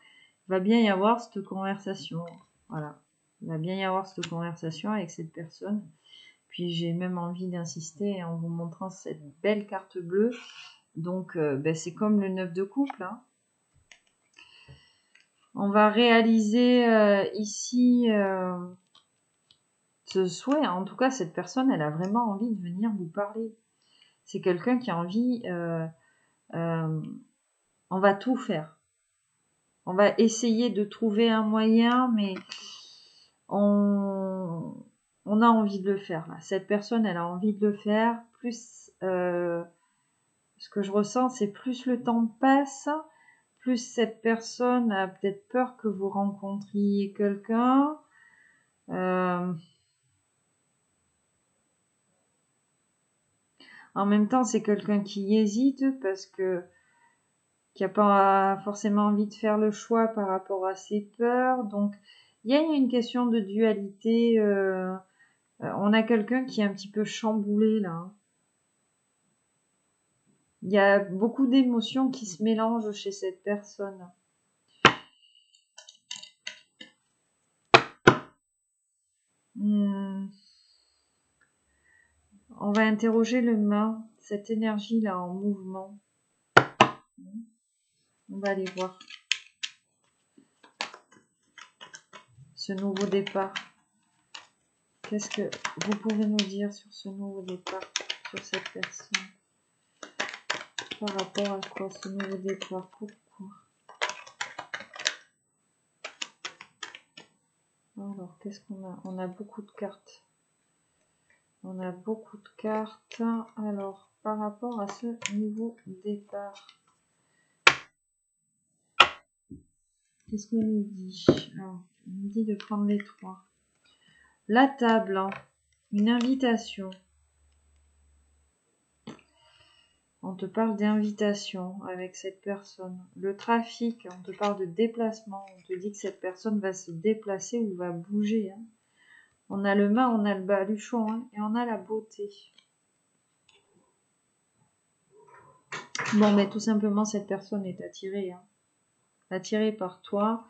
il va bien y avoir cette conversation. Voilà. Il va bien y avoir cette conversation avec cette personne. Puis j'ai même envie d'insister en vous montrant cette belle carte bleue. Donc, c'est comme le 9 de couple. Hein. On va réaliser ici ce souhait. En tout cas, cette personne, elle a vraiment envie de venir vous parler. C'est quelqu'un qui a envie... on va tout faire. On va essayer de trouver un moyen, mais on a envie de le faire. Là. Cette personne, elle a envie de le faire. Plus, ce que je ressens, c'est plus le temps passe, plus cette personne a peut-être peur que vous rencontriez quelqu'un. En même temps, c'est quelqu'un qui hésite parce que qui n'a pas forcément envie de faire le choix par rapport à ses peurs. Donc, il y a une question de dualité. On a quelqu'un qui est un petit peu chamboulé là. Il y a beaucoup d'émotions qui se mélangent chez cette personne. On va interroger le main, cette énergie là en mouvement. On va aller voir ce nouveau départ. Qu'est-ce que vous pouvez nous dire sur ce nouveau départ, sur cette personne? Par rapport à quoi ce nouveau départ? Pourquoi? Alors, qu'est-ce qu'on a? On a beaucoup de cartes. On a beaucoup de cartes. Alors, par rapport à ce nouveau départ, qu'est-ce qu'on nous dit? Alors, on nous dit de prendre les trois. La table, hein. Une invitation. On te parle d'invitation avec cette personne. Le trafic, on te parle de déplacement. On te dit que cette personne va se déplacer ou va bouger. Hein. On a le mât, on a le baluchon hein, et on a la beauté. Bon, mais tout simplement, cette personne est attirée. Hein. Attirée par toi.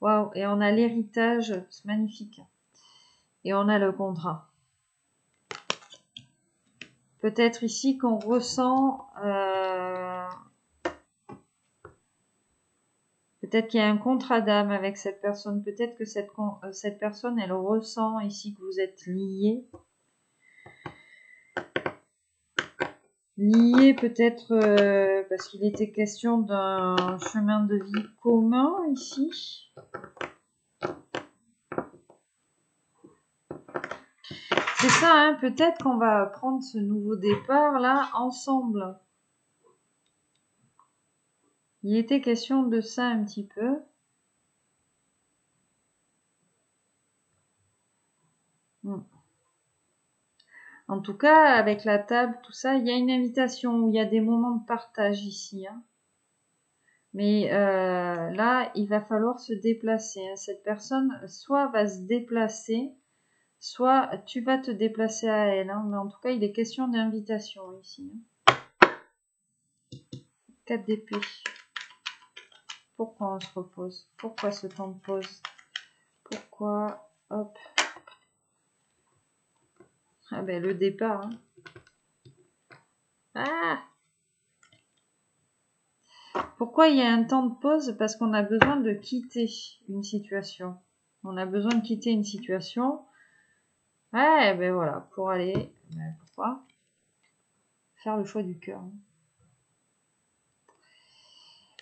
Waouh! Et on a l'héritage, c'est magnifique. Et on a le contrat. Peut-être ici qu'on ressent... Peut-être qu'il y a un contrat d'âme avec cette personne. Peut-être que cette personne, elle ressent ici que vous êtes liés. Liés peut-être parce qu'il était question d'un chemin de vie commun ici. C'est ça, hein, peut-être qu'on va prendre ce nouveau départ là ensemble. Il était question de ça un petit peu. En tout cas, avec la table, tout ça, il y a une invitation où il y a des moments de partage ici. Hein. Mais là, il va falloir se déplacer. Hein. Cette personne, soit va se déplacer, soit tu vas te déplacer à elle. Hein. Mais en tout cas, il est question d'invitation ici. Hein. 4 d'épée. Pourquoi on se repose? Pourquoi ce temps de pause? Pourquoi? Hop. Ah ben, le départ. Hein. Ah! Pourquoi il y a un temps de pause? Parce qu'on a besoin de quitter une situation. On a besoin de quitter une situation. Ouais, ben voilà, pour aller... Ben pourquoi? Faire le choix du cœur.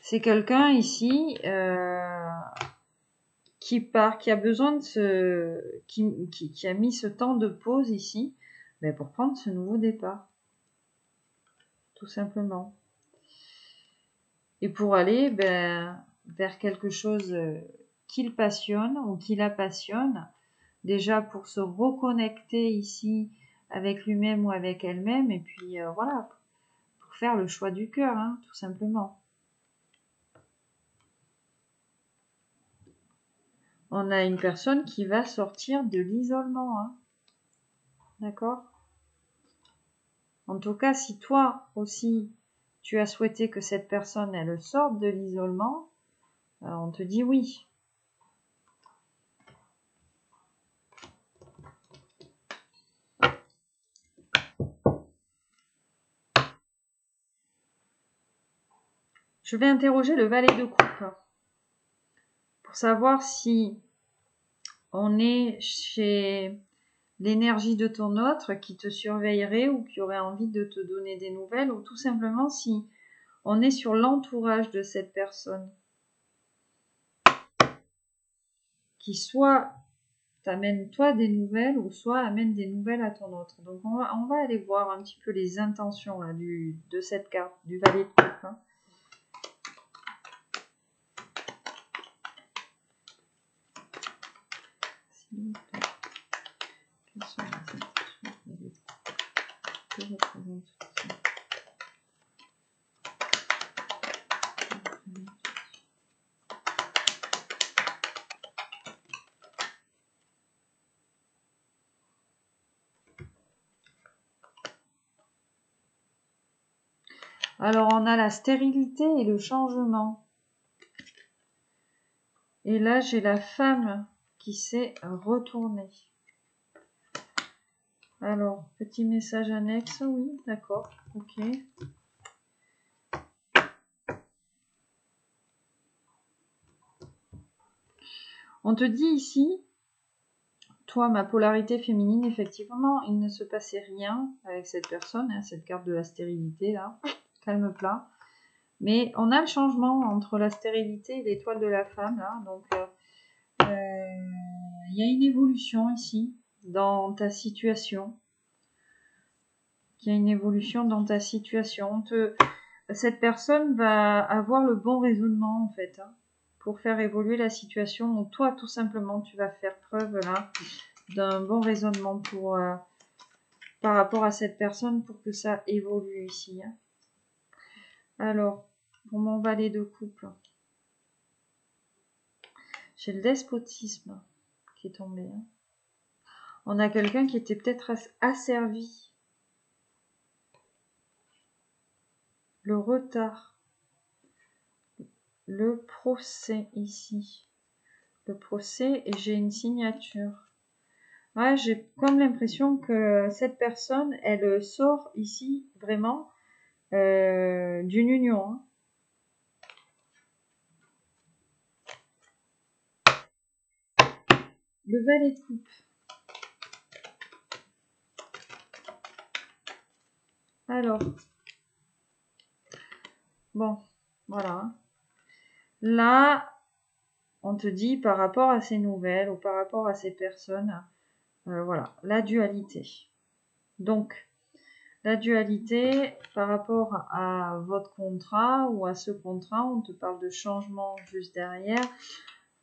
C'est quelqu'un ici qui part, qui a besoin de ce... qui a mis ce temps de pause ici ben pour prendre ce nouveau départ. Tout simplement. Et pour aller ben, vers quelque chose qu'il passionne ou qui la passionne, déjà pour se reconnecter ici avec lui-même ou avec elle-même, et puis voilà, pour faire le choix du cœur, hein, tout simplement. On a une personne qui va sortir de l'isolement, hein. D'accord? En tout cas, si toi aussi, tu as souhaité que cette personne, elle sorte de l'isolement, on te dit oui. Je vais interroger le valet de coupe pour savoir si on est chez l'énergie de ton autre qui te surveillerait ou qui aurait envie de te donner des nouvelles, ou tout simplement si on est sur l'entourage de cette personne qui soit t'amène toi des nouvelles ou soit amène des nouvelles à ton autre. Donc on va aller voir un petit peu les intentions là, de cette carte du valet de coupe. Hein. s'il vous plaît. Quelles sont les intentions que représente tout ça? Alors, on a la stérilité et le changement. Et là, j'ai la femme qui s'est retournée. Alors, petit message annexe, oui, d'accord, ok. On te dit ici, toi, ma polarité féminine, effectivement, il ne se passait rien avec cette personne, hein, cette carte de la stérilité, là, calme plat. Mais on a le changement entre la stérilité et l'étoile de la femme, là, donc il y a une évolution ici, dans ta situation. Il y a une évolution dans ta situation. Cette personne va avoir le bon raisonnement, en fait, hein, pour faire évoluer la situation. Donc, toi, tout simplement, tu vas faire preuve, là, d'un bon raisonnement pour, par rapport à cette personne pour que ça évolue ici. Hein. Alors, pour mon valet de couple, j'ai le despotisme qui est tombé. Hein. On a quelqu'un qui était peut-être asservi. Le retard. Le procès ici. Le procès et j'ai une signature. Ouais, j'ai comme l'impression que cette personne, elle sort ici vraiment d'une union. Hein. Le valet de coupe. Alors, bon, voilà. Là, on te dit par rapport à ces nouvelles ou par rapport à ces personnes, voilà, la dualité. Donc, la dualité par rapport à votre contrat ou à ce contrat, on te parle de changement juste derrière.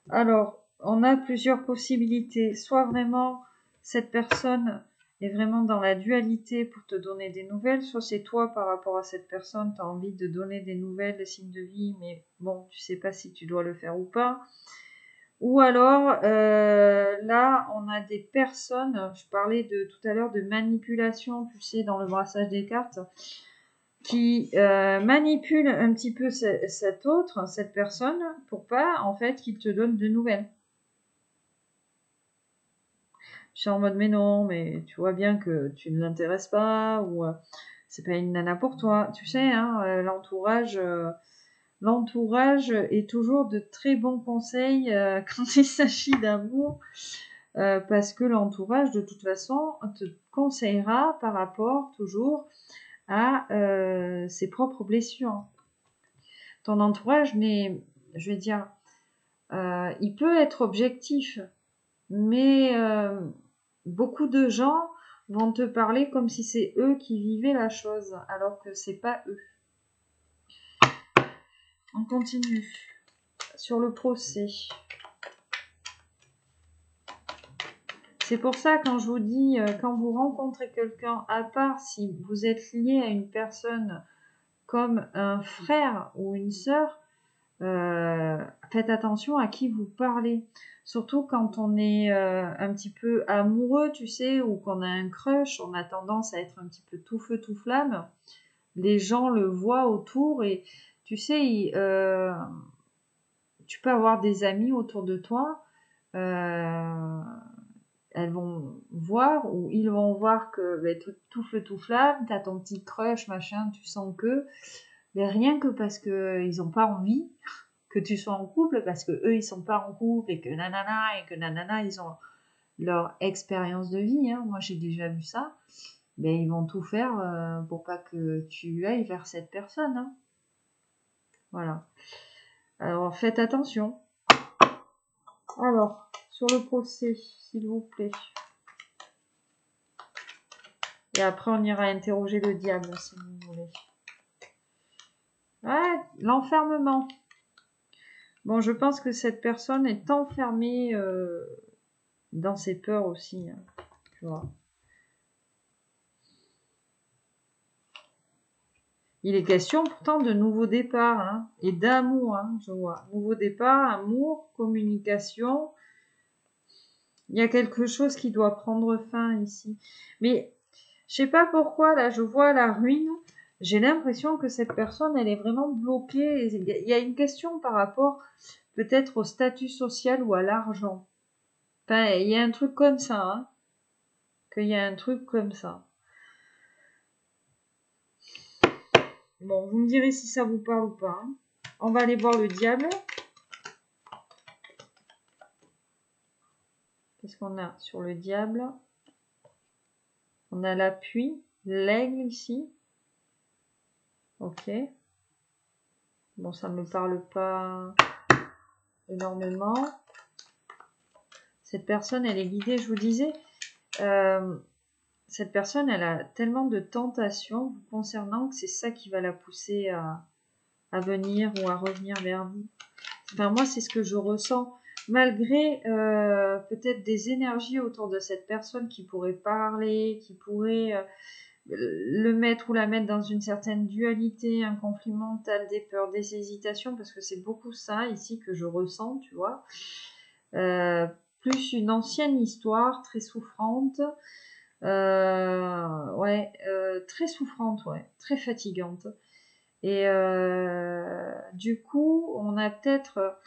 Alors, on a plusieurs possibilités. Soit vraiment, cette personne est vraiment dans la dualité pour te donner des nouvelles, soit c'est toi par rapport à cette personne, tu as envie de donner des nouvelles, des signes de vie, mais bon, tu sais pas si tu dois le faire ou pas. Ou alors, là, on a des personnes, je parlais tout à l'heure de manipulation, tu sais, dans le brassage des cartes, qui manipule un petit peu cette personne, pour pas, en fait, qu'il te donne de nouvelles. Je suis en mode, mais non, mais tu vois bien que tu ne l'intéresses pas, ou c'est pas une nana pour toi. Tu sais, hein, l'entourage est toujours de très bons conseils quand il s'agit d'amour, parce que l'entourage, de toute façon, te conseillera par rapport toujours à ses propres blessures. Ton entourage je vais dire, il peut être objectif, mais beaucoup de gens vont te parler comme si c'est eux qui vivaient la chose, alors que c'est pas eux. On continue sur le procès. C'est pour ça quand je vous dis, quand vous rencontrez quelqu'un, à part si vous êtes lié à une personne comme un frère ou une sœur, faites attention à qui vous parlez. Surtout quand on est un petit peu amoureux, tu sais, ou qu'on a un crush, on a tendance à être un petit peu tout feu, tout flamme. Les gens le voient autour et tu sais, tu peux avoir des amis autour de toi. Elles vont voir ou ils vont voir que tout feu, tout flamme, t'as ton petit crush, machin, tu sens que, mais rien que parce que ils ont pas envie que tu sois en couple, parce que eux ils sont pas en couple et que nanana ils ont leur expérience de vie, hein. Moi j'ai déjà vu ça, mais ils vont tout faire pour pas que tu ailles vers cette personne, hein. Voilà. Alors faites attention. Alors sur le procès, s'il vous plaît. Et après on ira interroger le diable si vous voulez. Ah, l'enfermement. Bon, je pense que cette personne est enfermée dans ses peurs aussi, hein, tu vois. Il est question pourtant de nouveau départ, hein, et d'amour, hein, je vois. Nouveau départ, amour, communication. Il y a quelque chose qui doit prendre fin ici. Mais je sais pas pourquoi, là, je vois la ruine. J'ai l'impression que cette personne, elle est vraiment bloquée. Il y a une question par rapport peut-être au statut social ou à l'argent. Enfin, il y a un truc comme ça, hein. Qu'il y a un truc comme ça. Bon, vous me direz si ça vous parle ou pas, hein. On va aller voir le diable. Qu'est-ce qu'on a sur le diable? On a l'appui, l'aigle ici. Ok. Bon, ça me parle pas énormément. Cette personne, elle est guidée, je vous disais. Cette personne, elle a tellement de tentations vous concernant que c'est ça qui va la pousser à venir ou à revenir vers vous. Enfin, moi, c'est ce que je ressens. Malgré peut-être des énergies autour de cette personne qui pourrait parler, qui pourrait le mettre ou la mettre dans une certaine dualité, un conflit mental, des peurs, des hésitations, parce que c'est beaucoup ça ici que je ressens, tu vois. Plus une ancienne histoire très souffrante, très souffrante, ouais, très fatigante. Et du coup, on a peut-être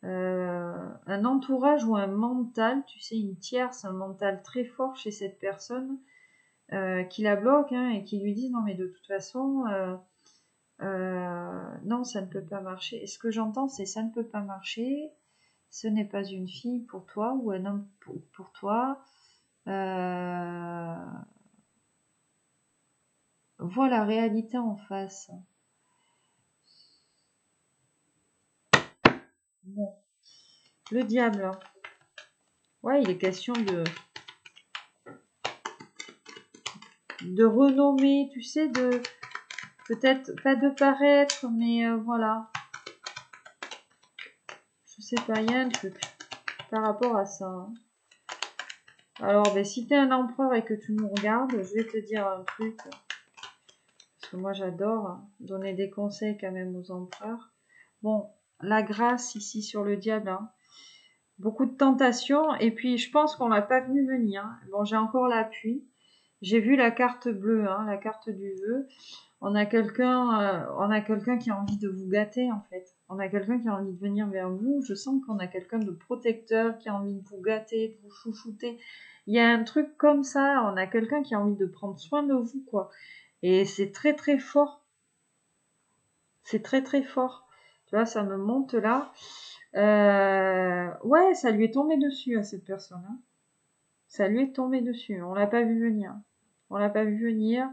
un entourage ou un mental, tu sais, une tierce, un mental très fort chez cette personne qui la bloque, hein, et qui lui dit non mais de toute façon, non, ça ne peut pas marcher. Et ce que j'entends, c'est ça ne peut pas marcher. Ce n'est pas une fille pour toi ou un homme pour toi. Vois la réalité en face. Bon. Le diable. Ouais, il est question de renommer, tu sais, de peut-être pas de paraître, mais voilà. Je sais pas, il y a un truc par rapport à ça, hein. Alors, ben, si t'es un empereur et que tu nous regardes, je vais te dire un truc. Parce que moi, j'adore donner des conseils quand même aux empereurs. Bon, la grâce ici sur le diable, hein. Beaucoup de tentations. Et puis, je pense qu'on l'a pas venu venir, hein. Bon, j'ai encore l'appui. J'ai vu la carte bleue, hein, la carte du vœu. On a quelqu'un qui a envie de vous gâter, en fait. On a quelqu'un qui a envie de venir vers vous. Je sens qu'on a quelqu'un de protecteur qui a envie de vous gâter, de vous chouchouter. Il y a un truc comme ça. On a quelqu'un qui a envie de prendre soin de vous, quoi. Et c'est très, très fort. C'est très, très fort. Tu vois, ça me monte là. Ouais, ça lui est tombé dessus à cette personne, hein. Ça lui est tombé dessus. On l'a pas vu venir. On l'a pas vu venir.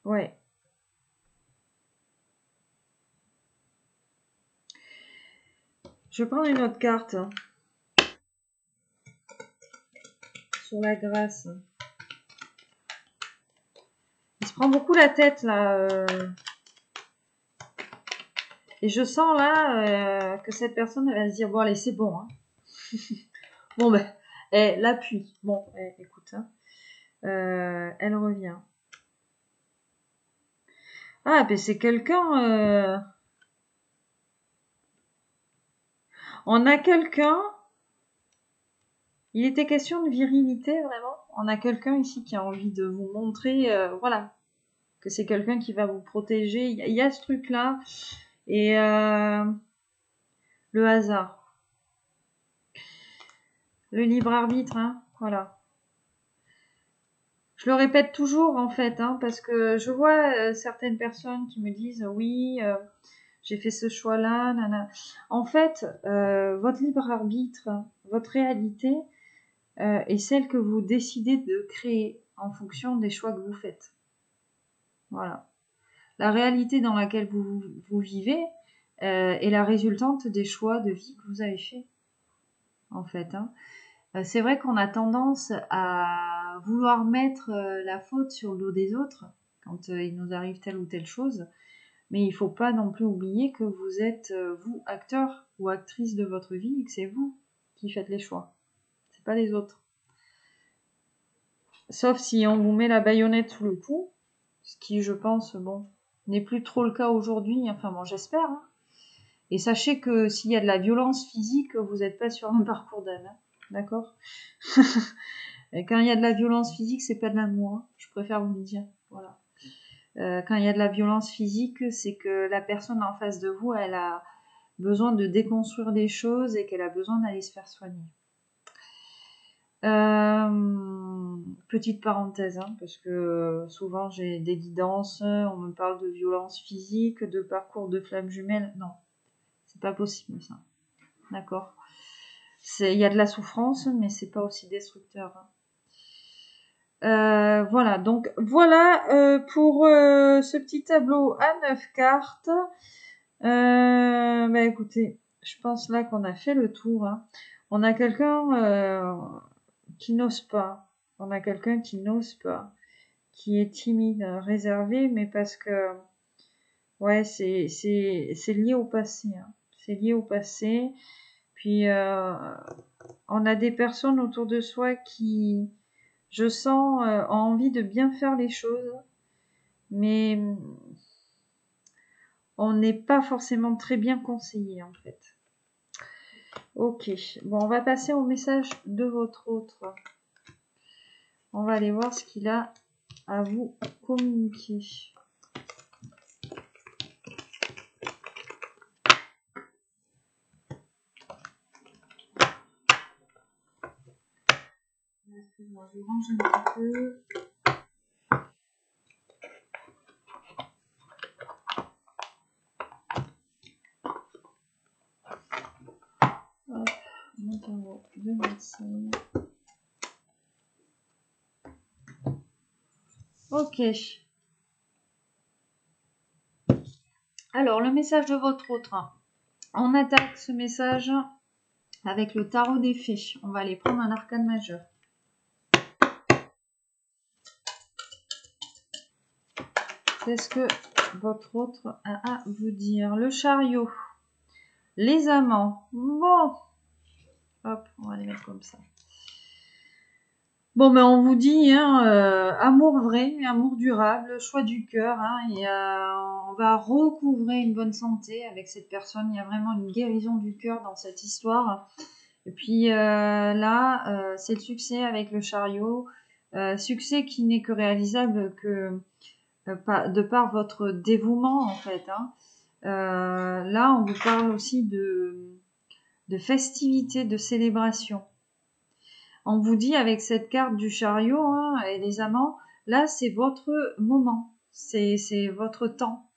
Ouais. Je vais prendre une autre carte sur la grâce. Il se prend beaucoup la tête là. Et je sens là que cette personne elle va se dire bon allez c'est bon, hein. Bon ben l'appui. Bon écoute, hein. Elle revient. Ah ben c'est quelqu'un. On a quelqu'un. Il était question de virilité vraiment. On a quelqu'un ici qui a envie de vous montrer, voilà, que c'est quelqu'un qui va vous protéger. Il y a ce truc là. Et le hasard. Le libre arbitre, hein, voilà. Je le répète toujours en fait, hein, parce que je vois certaines personnes qui me disent oui, j'ai fait ce choix-là, nana. En fait, votre libre arbitre, votre réalité est celle que vous décidez de créer en fonction des choix que vous faites. Voilà. La réalité dans laquelle vous vivez est la résultante des choix de vie que vous avez faits, en fait, hein. C'est vrai qu'on a tendance à vouloir mettre la faute sur le dos des autres quand il nous arrive telle ou telle chose. Mais il ne faut pas non plus oublier que vous êtes, vous, acteur ou actrice de votre vie et que c'est vous qui faites les choix. C'est pas les autres. Sauf si on vous met la baïonnette sous le cou, ce qui, je pense, bon, n'est plus trop le cas aujourd'hui. Enfin bon, j'espère. Hein. Et sachez que s'il y a de la violence physique, vous n'êtes pas sur un parcours d'âme. Hein. D'accord. Et quand il y a de la violence physique, c'est pas de l'amour. Hein. Je préfère vous le dire. Voilà. Quand il y a de la violence physique, c'est que la personne en face de vous, elle a besoin de déconstruire des choses et qu'elle a besoin d'aller se faire soigner. Petite parenthèse, hein, parce que souvent j'ai des guidances, on me parle de violence physique, de parcours de flammes jumelles. Non, c'est pas possible ça. D'accord. Il y a de la souffrance, mais c'est pas aussi destructeur. Hein. Voilà, donc voilà pour ce petit tableau à 9 cartes. Bah écoutez, je pense là qu'on a fait le tour. Hein. On a quelqu'un qui n'ose pas. On a quelqu'un qui n'ose pas, qui est timide, réservé, mais parce que ouais, c'est lié au passé. Hein. C'est lié au passé. Puis on a des personnes autour de soi qui, je sens, ont envie de bien faire les choses, mais on n'est pas forcément très bien conseillé en fait. Ok, bon, on va passer au message de votre autre. On va aller voir ce qu'il a à vous communiquer. Excuse-moi, je range un petit peu. Hop, mon tarot de médecine. Ok. Alors, le message de votre autre. On attaque ce message avec le tarot des fées. On va aller prendre un arcane majeur. Qu'est-ce que votre autre a à vous dire? Le chariot. Les amants. Bon. Hop, on va les mettre comme ça. Bon, ben on vous dit, hein, amour vrai, amour durable, choix du cœur, hein, et on va recouvrer une bonne santé avec cette personne. Il y a vraiment une guérison du cœur dans cette histoire. Et puis là, c'est le succès avec le chariot, succès qui n'est que réalisable que de par votre dévouement en fait. Hein. Là, on vous parle aussi de festivités, de célébration. On vous dit avec cette carte du chariot hein, et les amants, là c'est votre moment, c'est votre temps.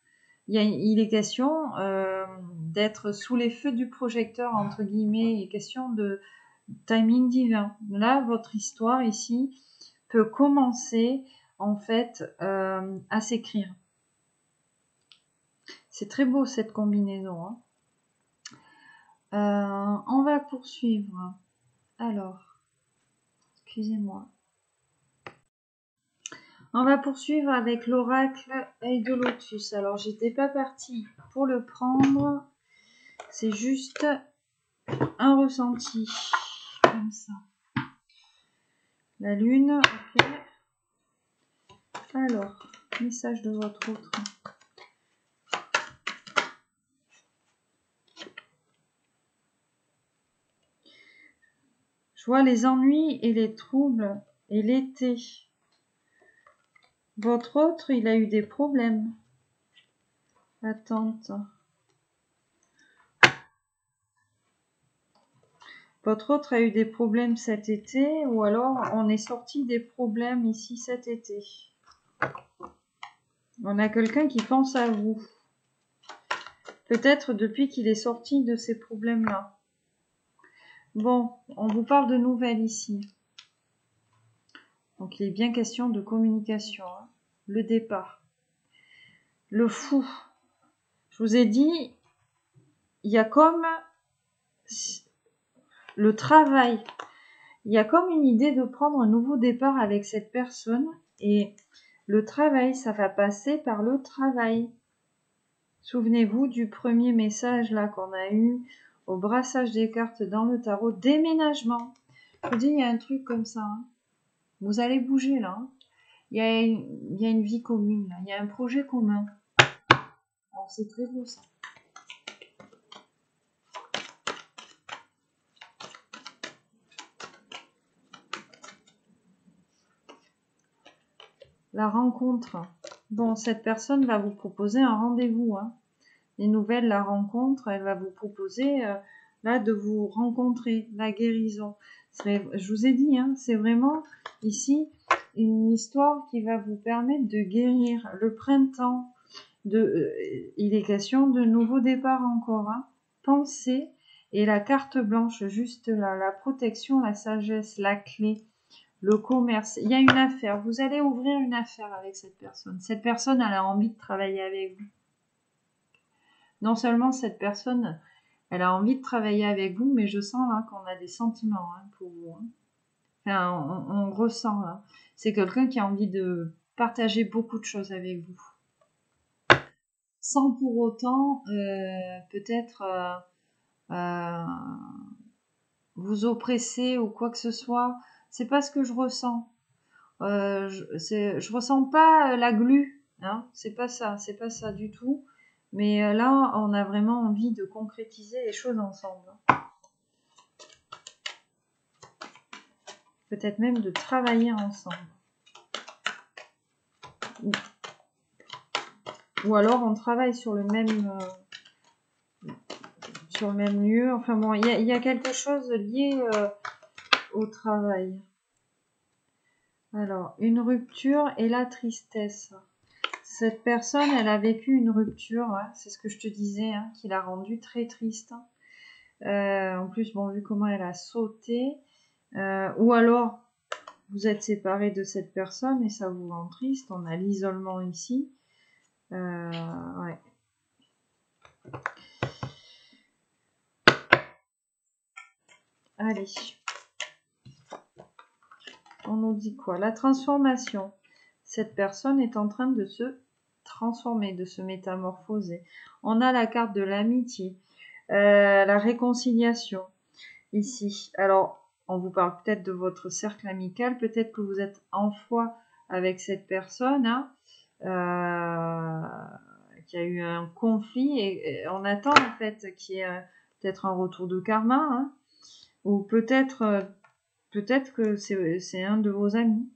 Il est question d'être sous les feux du projecteur, entre guillemets, il est question de timing divin. Là, votre histoire ici peut commencer en fait à s'écrire. C'est très beau cette combinaison. Hein. On va poursuivre. Alors. Excusez-moi. On va poursuivre avec l'oracle Œil de Lotus. Alors, j'étais pas partie pour le prendre. C'est juste un ressenti. Comme ça. La lune, ok. Alors, message de votre autre. Je vois les ennuis et les troubles et l'été. Votre autre, il a eu des problèmes. Attente. Votre autre a eu des problèmes cet été ou alors on est sorti des problèmes ici cet été. On a quelqu'un qui pense à vous. Peut-être depuis qu'il est sorti de ces problèmes-là. Bon, on vous parle de nouvelles ici. Donc il est bien question de communication. Hein. Le départ. Le fou. Je vous ai dit, il y a comme le travail. Il y a comme une idée de prendre un nouveau départ avec cette personne. Et le travail, ça va passer par le travail. Souvenez-vous du premier message là qu'on a eu au brassage des cartes dans le tarot. Déménagement. Je vous dis, il y a un truc comme ça. Hein. Vous allez bouger là. Hein. Il y a une vie commune là. Il y a un projet commun. Alors c'est très beau ça. La rencontre. Bon, cette personne va vous proposer un rendez-vous. Hein. Les nouvelles, la rencontre, elle va vous proposer là de vous rencontrer, la guérison. Je vous ai dit, hein, c'est vraiment ici une histoire qui va vous permettre de guérir. Le printemps, il est question de nouveau départ encore. Hein. Pensez, et la carte blanche juste là, la protection, la sagesse, la clé. Le commerce, il y a une affaire. Vous allez ouvrir une affaire avec cette personne. Cette personne, elle a envie de travailler avec vous. Non seulement cette personne, elle a envie de travailler avec vous, mais je sens hein, qu'on a des sentiments hein, pour vous. Hein. Enfin, on ressent. Hein. C'est quelqu'un qui a envie de partager beaucoup de choses avec vous. Sans pour autant, peut-être vous oppresser ou quoi que ce soit. C'est pas ce que je ressens. Je ressens pas la glu, hein, c'est pas ça du tout. Mais là, on a vraiment envie de concrétiser les choses ensemble. Peut-être même de travailler ensemble. Ou alors on travaille sur le même lieu. Enfin bon, il y a quelque chose lié au travail. Alors, une rupture et la tristesse. Cette personne, elle a vécu une rupture, hein, c'est ce que je te disais, hein, qui l'a rendue très triste. En plus, bon, vu comment elle a sauté, ou alors vous êtes séparé de cette personne et ça vous rend triste. On a l'isolement ici. Ouais. Allez. On nous dit quoi? La transformation. Cette personne est en train de se transformer, de se métamorphoser. On a la carte de l'amitié, la réconciliation ici. Alors, on vous parle peut-être de votre cercle amical, peut-être que vous êtes en foi avec cette personne, hein, qui a eu un conflit et on attend en fait qu'il y ait peut-être un retour de karma, hein, ou peut-être que c'est un de vos amis.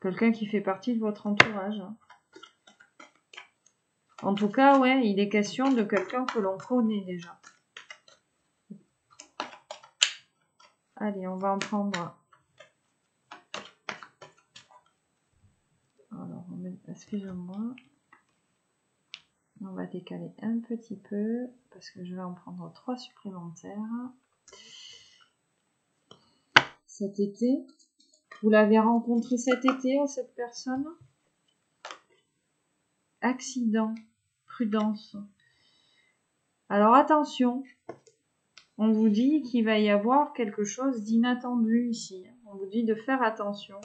Quelqu'un qui fait partie de votre entourage. Hein. En tout cas, ouais, il est question de quelqu'un que l'on connaît déjà. Allez, on va en prendre. Alors, excusez-moi. On va décaler un petit peu parce que je vais en prendre 3 supplémentaires. Cet été. Vous l'avez rencontré cet été, cette personne? Accident. Prudence. Alors attention. On vous dit qu'il va y avoir quelque chose d'inattendu ici. On vous dit de faire attention.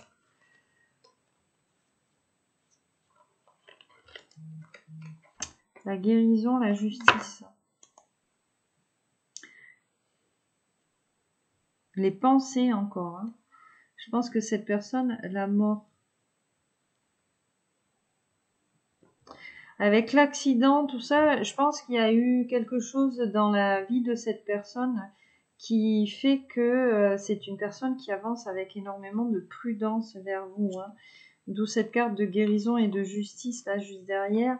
La guérison, la justice. Les pensées encore. Hein. Je pense que cette personne, la mort. Avec l'accident, tout ça, je pense qu'il y a eu quelque chose dans la vie de cette personne qui fait que c'est une personne qui avance avec énormément de prudence vers vous. Hein. D'où cette carte de guérison et de justice là juste derrière.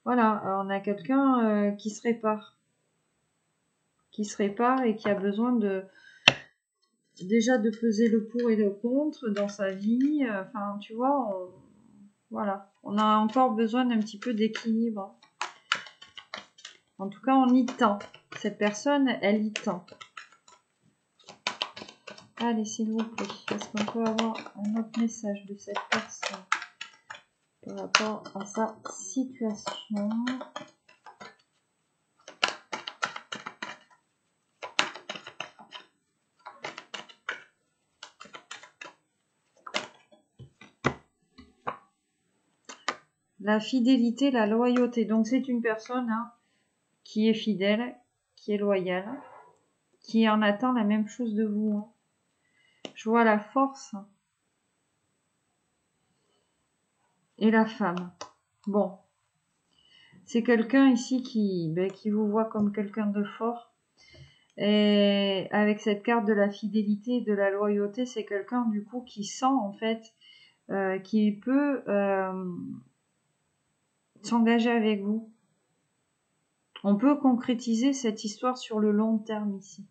Voilà, on a quelqu'un qui se répare. Qui se répare et qui a besoin déjà de peser le pour et le contre dans sa vie. Enfin, tu vois, voilà. On a encore besoin d'un petit peu d'équilibre. En tout cas, on y tend. Cette personne, elle y tend. Allez, s'il vous plaît, est-ce qu'on peut avoir un autre message de cette personne par rapport à sa situation? la fidélité, la loyauté. Donc c'est une personne qui est fidèle, qui est loyale, qui en attend la même chose de vous. Hein. Je vois la force et la femme. Bon, c'est quelqu'un ici qui vous voit comme quelqu'un de fort. Et avec cette carte de la fidélité et de la loyauté, c'est quelqu'un du coup qui sent en fait, qui peut s'engager avec vous. On peut concrétiser cette histoire sur le long terme ici.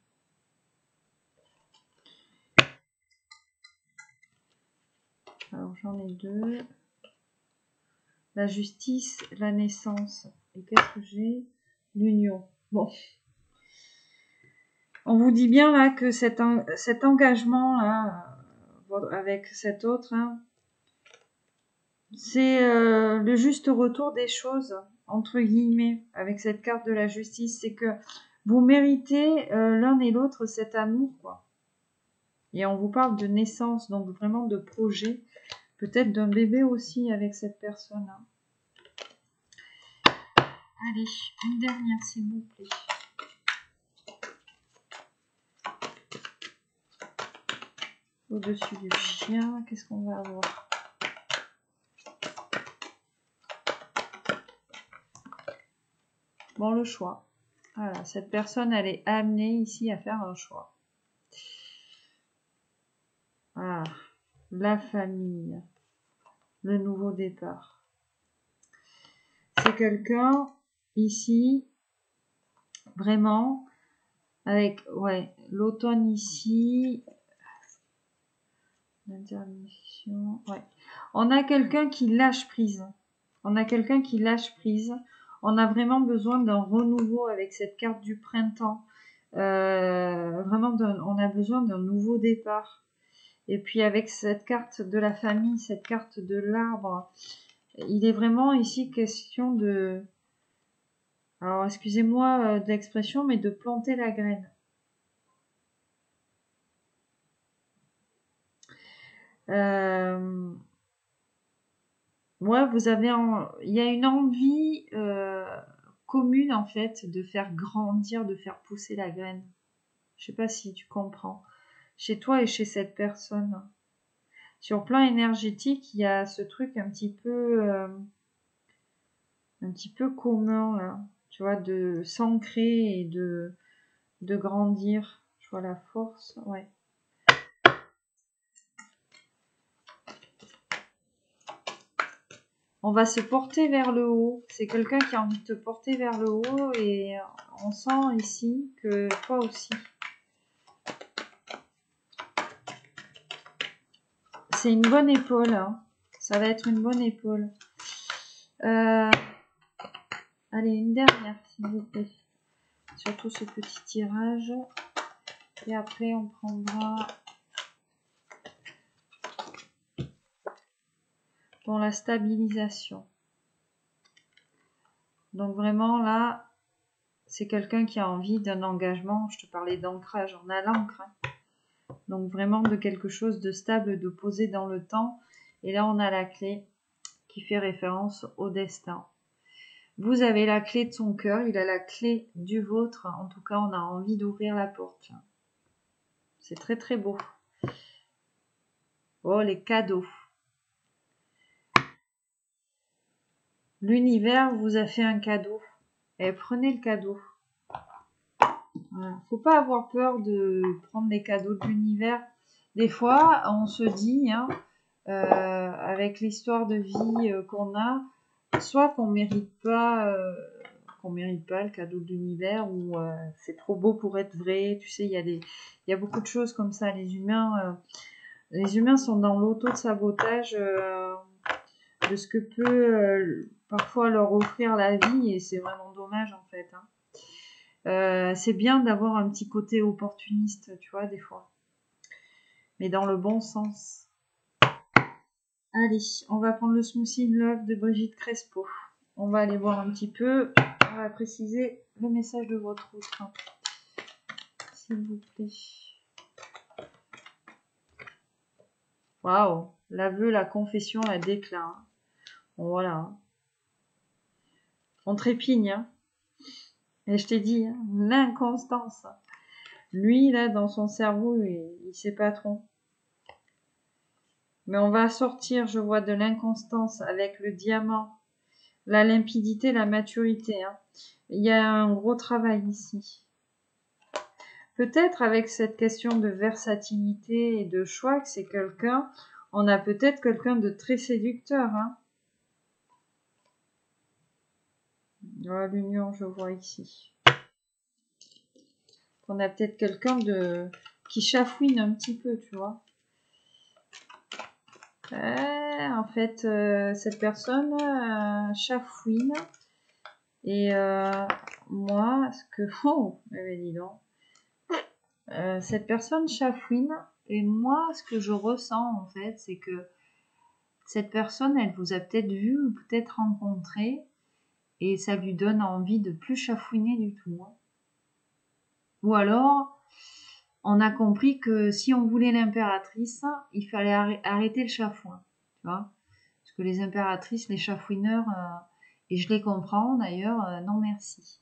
Alors j'en ai deux. La justice, la naissance. Et qu'est-ce que j'ai? L'union. Bon. On vous dit bien là que cet engagement là, avec cet autre, c'est le juste retour des choses, entre guillemets, avec cette carte de la justice. C'est que vous méritez l'un et l'autre cet amour, quoi. Et on vous parle de naissance, donc vraiment de projet. Peut-être d'un bébé aussi avec cette personne. Allez, une dernière s'il vous plaît. Au-dessus du chien, qu'est-ce qu'on va avoir? Bon, le choix. Voilà, cette personne, elle est amenée ici à faire un choix. Ah, la famille. Le nouveau départ. C'est quelqu'un ici, vraiment, avec, ouais, l'automne ici, l'intermission, ouais. On a quelqu'un qui lâche prise. On a quelqu'un qui lâche prise. On a vraiment besoin d'un renouveau avec cette carte du printemps. Vraiment, on a besoin d'un nouveau départ. Et puis avec cette carte de la famille, cette carte de l'arbre, il est vraiment ici question de... Alors, excusez-moi de l'expression, mais de planter la graine. Ouais, il y a une envie commune en fait de faire grandir, de faire pousser la graine. Je sais pas si tu comprends. Chez toi et chez cette personne. Sur le plan énergétique, il y a ce truc un petit peu commun là. Tu vois, de s'ancrer et de grandir. Je vois la force, ouais. On va se porter vers le haut. C'est quelqu'un qui a envie de te porter vers le haut et on sent ici que toi aussi. C'est une bonne épaule. Hein. Ça va être une bonne épaule. Allez, une dernière, s'il vous plaît. Surtout ce petit tirage. Et après, on prendra... Pour la stabilisation. Donc vraiment, là, c'est quelqu'un qui a envie d'un engagement. Je te parlais d'ancrage. On a l'ancre. Hein. Donc vraiment de quelque chose de stable, de posé dans le temps. Et là, on a la clé qui fait référence au destin. Vous avez la clé de son cœur, il a la clé du vôtre. En tout cas, on a envie d'ouvrir la porte. C'est très très beau. Oh, les cadeaux. L'univers vous a fait un cadeau. Et prenez le cadeau. Voilà. Faut pas avoir peur de prendre les cadeaux de l'univers. Des fois, on se dit, avec l'histoire de vie qu'on a, soit qu'on mérite pas le cadeau de l'univers ou c'est trop beau pour être vrai. Tu sais, il y a beaucoup de choses comme ça. Les humains sont dans l'auto-sabotage de ce que peut parfois leur offrir la vie et c'est vraiment dommage en fait. Hein. C'est bien d'avoir un petit côté opportuniste, tu vois, des fois. Mais dans le bon sens. Allez, on va prendre le Smoothie in Love de Brigitte Crespo. On va aller voir un petit peu. On va préciser le message de votre outre. S'il vous plaît. Waouh, l'aveu, la confession, la déclare. Bon, voilà. On trépigne, hein. Et je t'ai dit, hein, l'inconstance. Lui, là, dans son cerveau, il sait pas trop. Mais on va sortir, je vois, de l'inconstance avec le diamant, la limpidité, la maturité, hein. Il y a un gros travail ici. Peut-être avec cette question de versatilité et de choix, que c'est quelqu'un, on a peut-être quelqu'un de très séducteur, hein. Voilà l'union, je vois ici. On a peut-être quelqu'un qui chafouine un petit peu, tu vois. En fait, cette personne chafouine. Et moi, ce que... Oh, dis donc. Cette personne chafouine. Et moi, ce que je ressens, en fait, c'est que cette personne, elle vous a peut-être vu ou peut-être rencontré. Et ça lui donne envie de plus chafouiner du tout, hein. Ou alors, on a compris que si on voulait l'impératrice, il fallait arrêter le chafouin, tu vois. Parce que les impératrices, les chafouineurs, et je les comprends d'ailleurs, non merci.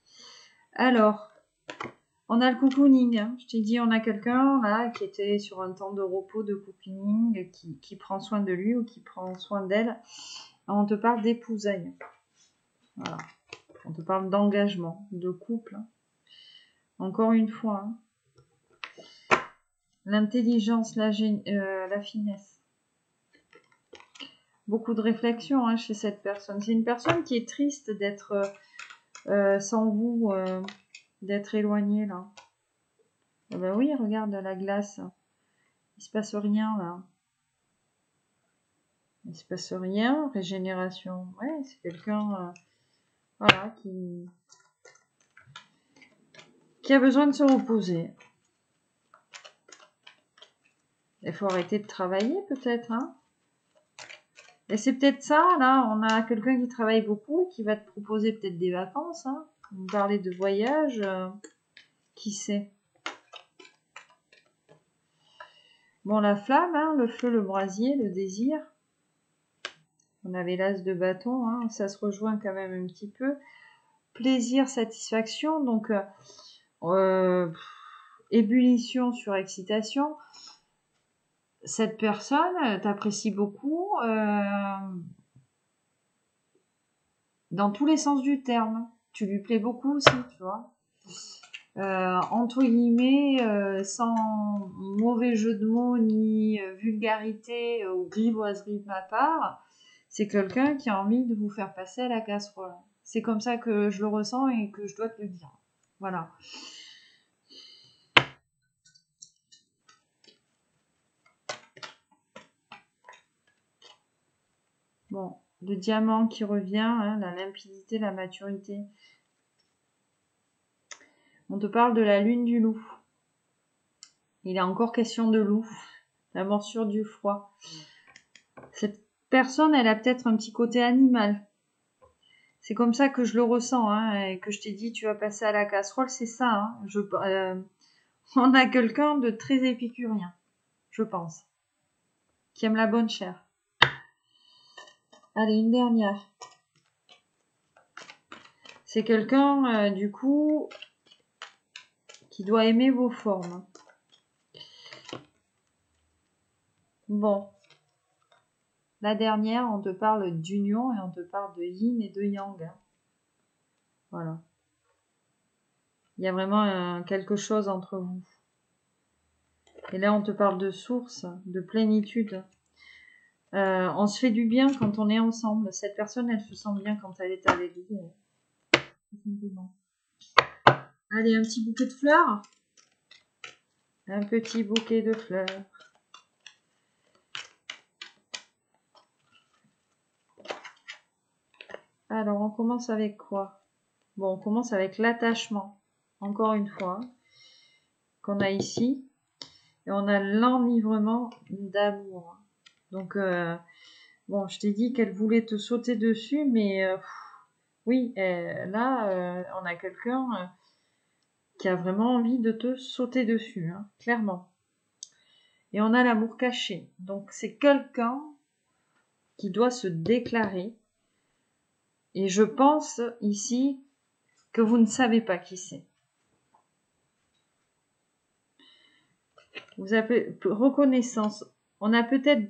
Alors, on a le cocooning, hein. Je t'ai dit, on a quelqu'un là qui était sur un temps de repos, de cocooning, qui prend soin de lui ou qui prend soin d'elle. On te parle d'épousailles. Voilà. On te parle d'engagement, de couple, hein. Encore une fois, hein. L'intelligence, la finesse. Beaucoup de réflexion, hein, chez cette personne. C'est une personne qui est triste d'être sans vous, d'être éloignée là. Ah ben oui, regarde la glace. Il se passe rien là. Il se passe rien. Régénération. Ouais, c'est quelqu'un voilà, qui a besoin de se reposer. Il faut arrêter de travailler peut-être, hein. Et c'est peut-être ça, là, on a quelqu'un qui travaille beaucoup et qui va te proposer peut-être des vacances, hein. On parlait de voyage, qui sait. Bon, la flamme, hein, le feu, le brasier, le désir. On avait l'as de bâton, hein, ça se rejoint quand même un petit peu. Plaisir, satisfaction, donc ébullition sur excitation. Cette personne t'apprécie beaucoup dans tous les sens du terme. Tu lui plais beaucoup aussi, tu vois. Entre guillemets, sans mauvais jeu de mots ni vulgarité ou grivoiserie de ma part, c'est quelqu'un qui a envie de vous faire passer à la casserole. C'est comme ça que je le ressens et que je dois te le dire. Voilà. Bon, le diamant qui revient, hein, la limpidité, la maturité. On te parle de la lune du loup. Il est encore question de loup, la morsure du froid. Cette personne, elle a peut-être un petit côté animal. C'est comme ça que je le ressens, hein, et que je t'ai dit, tu vas passer à la casserole, c'est ça. Hein. On a quelqu'un de très épicurien, je pense, qui aime la bonne chair. Allez, une dernière. C'est quelqu'un, du coup, qui doit aimer vos formes. Bon. La dernière, on te parle d'union et on te parle de yin et de yang. Hein. Voilà. Il y a vraiment quelque chose entre vous. Et là, on te parle de source, de plénitude. On se fait du bien quand on est ensemble. Cette personne, elle se sent bien quand elle est avec vous. Allez, un petit bouquet de fleurs. Un petit bouquet de fleurs. Alors, on commence avec quoi? Bon, on commence avec l'attachement. Encore une fois, qu'on a ici. Et on a l'enivrement d'amour. Donc, bon, je t'ai dit qu'elle voulait te sauter dessus, mais oui, là, on a quelqu'un qui a vraiment envie de te sauter dessus, hein, clairement. Et on a l'amour caché. Donc, c'est quelqu'un qui doit se déclarer Et je pense ici que vous ne savez pas qui c'est. Vous avez reconnaissance. On a peut-être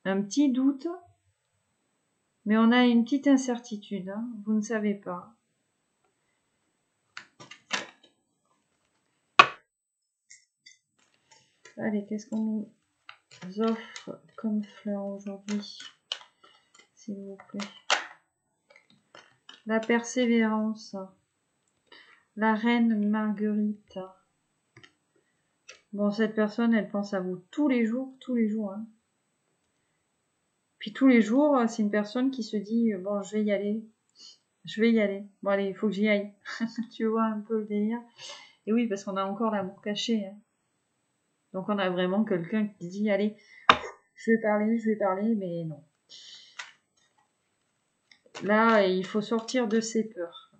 un petit doute, mais on a une petite incertitude. Hein. Vous ne savez pas. Allez, qu'est-ce qu'on nous offre comme fleur aujourd'hui, s'il vous plaît? La persévérance. La reine Marguerite. Bon, cette personne, elle pense à vous tous les jours. Hein. Puis tous les jours, c'est une personne qui se dit, bon, je vais y aller. Bon, allez, il faut que j'y aille. Tu vois un peu le délire. Et oui, parce qu'on a encore l'amour caché. Hein. Donc, on a vraiment quelqu'un qui dit, allez, je vais parler, mais non. Là, il faut sortir de ses peurs.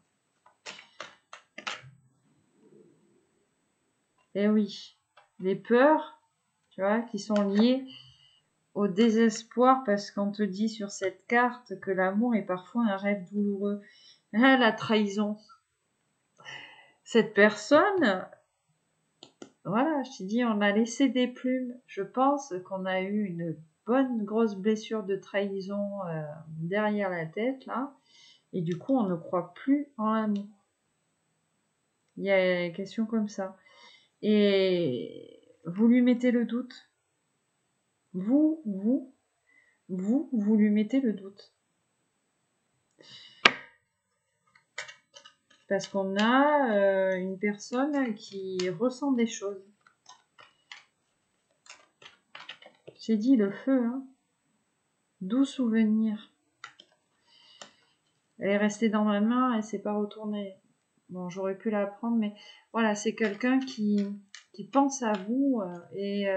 Et oui, les peurs, tu vois, qui sont liées au désespoir, parce qu'on te dit sur cette carte que l'amour est parfois un rêve douloureux. Ah, la trahison. Cette personne, voilà, je t'ai dit, on a laissé des plumes. Je pense qu'on a eu une bonne grosse blessure de trahison derrière la tête, là. Et du coup, on ne croit plus en l'amour. Il y a une question comme ça. Et vous lui mettez le doute. Vous lui mettez le doute. Parce qu'on a une personne qui ressent des choses. J'ai dit le feu, hein. Doux souvenir. Elle est restée dans ma main, elle s'est pas retournée. Bon, j'aurais pu la prendre, mais voilà, c'est quelqu'un qui pense à vous et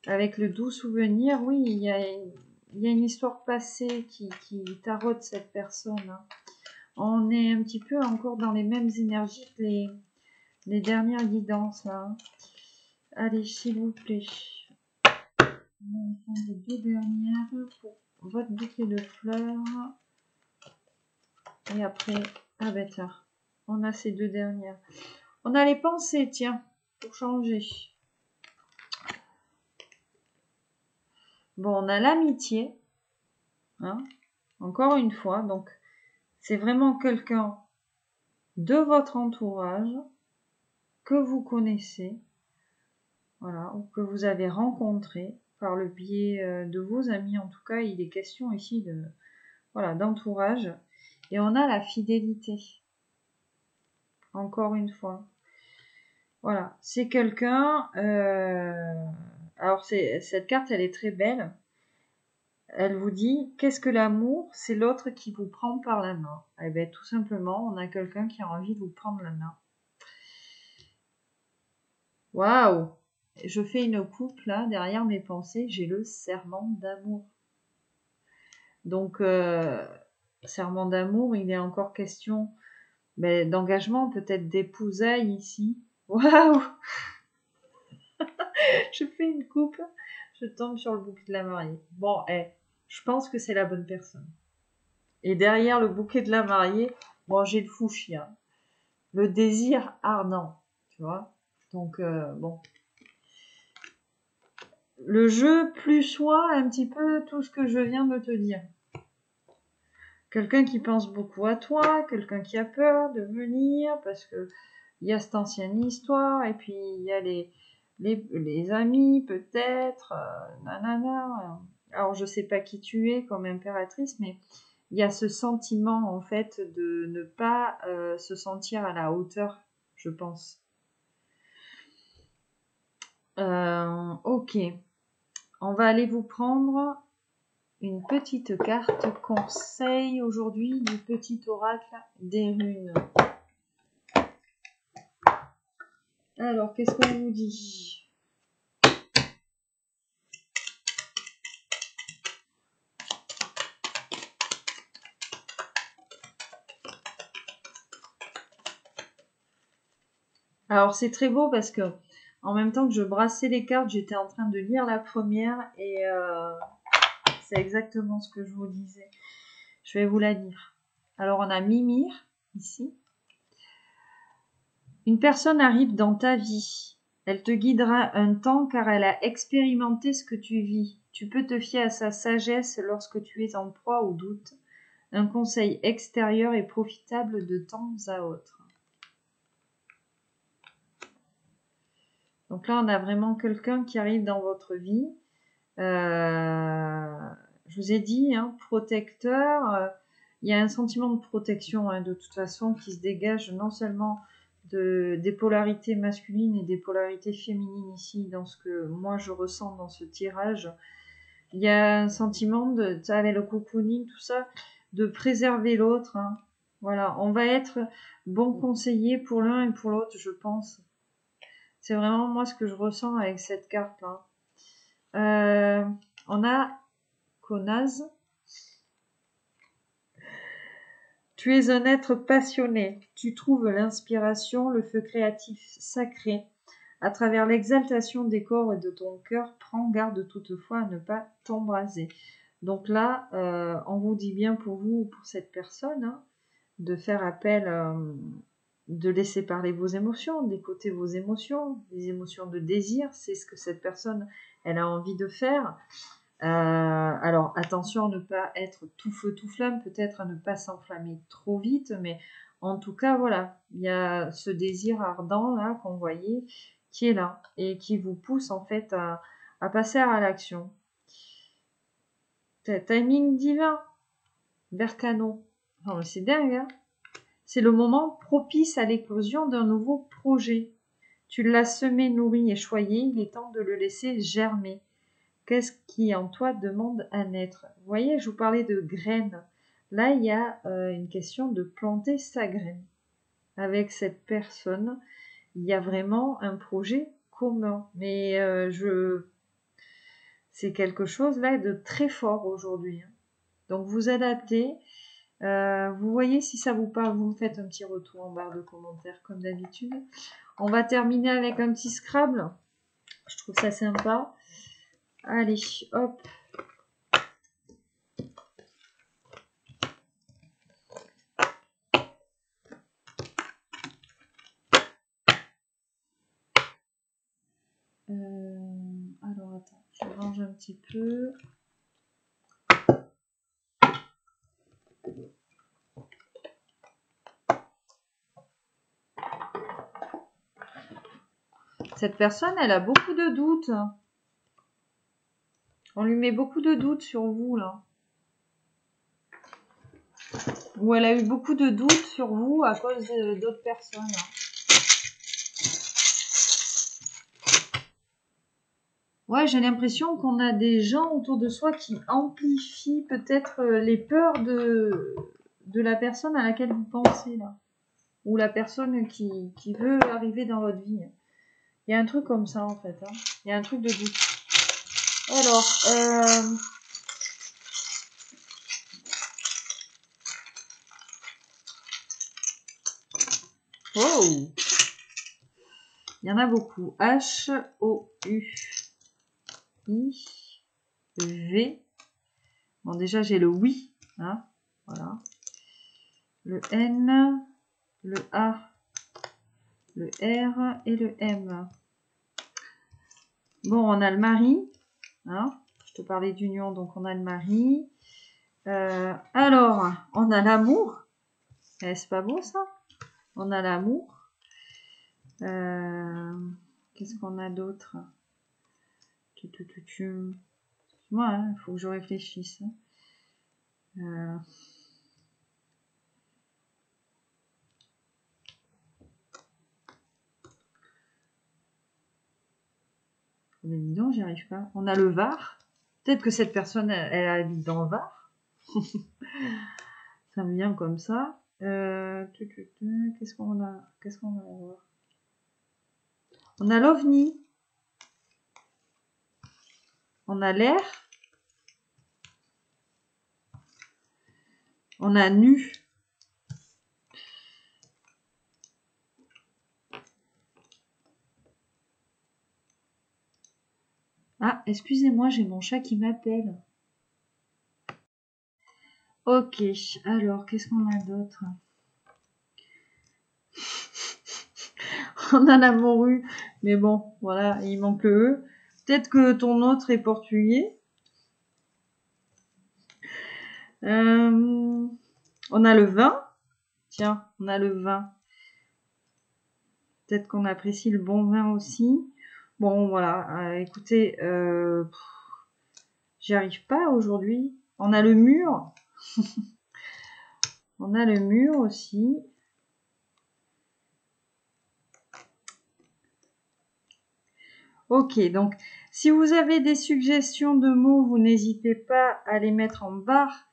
avec le doux souvenir, oui, il y a une histoire passée qui taraude cette personne. Hein. On est un petit peu encore dans les mêmes énergies que les dernières guidances, là. Hein. Allez, s'il vous plaît. On va prendre les deux dernières pour votre bouquet de fleurs. Et après, ah ben tiens, on a ces deux dernières. On a les pensées, tiens, pour changer. Bon, on a l'amitié. Hein, encore une fois, donc c'est vraiment quelqu'un de votre entourage que vous connaissez, voilà, ou que vous avez rencontré par le biais de vos amis. En tout cas, il est question ici de, voilà, d'entourage. Et on a la fidélité. Encore une fois. Voilà, c'est quelqu'un. Alors cette carte, elle est très belle. Elle vous dit, qu'est-ce que l'amour? C'est l'autre qui vous prend par la main. Eh bien, tout simplement, on a quelqu'un qui a envie de vous prendre la main. Waouh! Je fais une coupe là, derrière mes pensées, j'ai le serment d'amour. Donc, serment d'amour, il est encore question d'engagement, peut-être d'épousailles ici. Waouh! Je fais une coupe, je tombe sur le bouquet de la mariée. Bon, je pense que c'est la bonne personne. Et derrière le bouquet de la mariée, bon, j'ai le fou chien. Le désir ardent, tu vois. Donc, bon. Le jeu plus soit un petit peu tout ce que je viens de te dire. Quelqu'un qui pense beaucoup à toi, quelqu'un qui a peur de venir, parce que il y a cette ancienne histoire, et puis il y a les amis peut-être, nanana. Alors je sais pas qui tu es comme impératrice, mais il y a ce sentiment en fait de ne pas se sentir à la hauteur, je pense. Ok, on va aller vous prendre une petite carte conseil aujourd'hui du petit oracle des runes. Alors, qu'est-ce qu'on vous dit ? Alors, c'est très beau parce que en même temps que je brassais les cartes, j'étais en train de lire la première et c'est exactement ce que je vous disais. Je vais vous la lire. Alors, on a Mimir, ici. Une personne arrive dans ta vie. Elle te guidera un temps car elle a expérimenté ce que tu vis. Tu peux te fier à sa sagesse lorsque tu es en proie au doute. Un conseil extérieur est profitable de temps à autre. Donc là, on a vraiment quelqu'un qui arrive dans votre vie. Je vous ai dit, hein, protecteur. Il y a un sentiment de protection, hein, de toute façon, qui se dégage non seulement des polarités masculines et des polarités féminines ici, dans ce que moi je ressens dans ce tirage. Il y a un sentiment de, avec le cocooning, tout ça, de préserver l'autre. Hein. Voilà, on va être bon conseiller pour l'un et pour l'autre, je pense. C'est vraiment moi ce que je ressens avec cette carte-là. On a Konaz. Tu es un être passionné. Tu trouves l'inspiration, le feu créatif sacré. À travers l'exaltation des corps et de ton cœur, prends garde toutefois à ne pas t'embraser. Donc là, on vous dit bien pour vous ou pour cette personne, hein, de faire appel, de laisser parler vos émotions, d'écouter vos émotions, les émotions de désir, c'est ce que cette personne, elle a envie de faire. Alors attention à ne pas être tout feu tout flamme, peut-être à ne pas s'enflammer trop vite, mais en tout cas voilà, il y a ce désir ardent là qu'on voyait qui est là et qui vous pousse en fait à passer à l'action. Timing divin, Vercano, oh, c'est dingue, hein. C'est le moment propice à l'éclosion d'un nouveau projet. Tu l'as semé, nourri et choyé, il est temps de le laisser germer. Qu'est-ce qui en toi demande à naître? Vous voyez, je vous parlais de graines. Là, il y a une question de planter sa graine. Avec cette personne, il y a vraiment un projet commun. Mais c'est quelque chose là de très fort aujourd'hui. Hein. Donc vous adaptez. Vous voyez si ça vous parle, vous me faites un petit retour en barre de commentaires comme d'habitude. On va terminer avec un petit Scrabble. Je trouve ça sympa. Allez, hop. Alors attends, je range un petit peu. Cette personne, elle a beaucoup de doutes. On lui met beaucoup de doutes sur vous, là. Ou elle a eu beaucoup de doutes sur vous à cause d'autres personnes. Ouais, j'ai l'impression qu'on a des gens autour de soi qui amplifient peut-être les peurs de la personne à laquelle vous pensez, là. Ou la personne qui veut arriver dans votre vie. Il y a un truc comme ça, en fait. Hein. Il y a un truc de doute. Alors, oh, il y en a beaucoup. H-O-U-I-V. Bon, déjà, j'ai le oui. Hein, voilà. Le N, le A, le R et le M. Bon, on a le mari. Hein, je te parlais d'union, donc on a le mari. Alors, on a l'amour. C'est pas beau, ça? On a l'amour. Qu'est-ce qu'on a d'autre? Moi, il faut que je réfléchisse. Mais dis donc, j'y arrive pas. On a le Var. Peut-être que cette personne, elle habite dans le Var. Ça me vient comme ça. Qu'est-ce qu'on a? Qu'est-ce qu'on a à voir? On a l'OVNI. On a l'air. On a nu. Ah, excusez-moi, j'ai mon chat qui m'appelle. Ok, alors qu'est-ce qu'on a d'autre? On a la morue, mais bon, voilà, il manque eux. Peut-être que ton autre est portugais. On a le vin. Tiens, on a le vin. Peut-être qu'on apprécie le bon vin aussi. Bon, voilà. Écoutez, j'y arrive pas aujourd'hui. On a le mur. On a le mur aussi. Ok, donc si vous avez des suggestions de mots, vous n'hésitez pas à les mettre en barre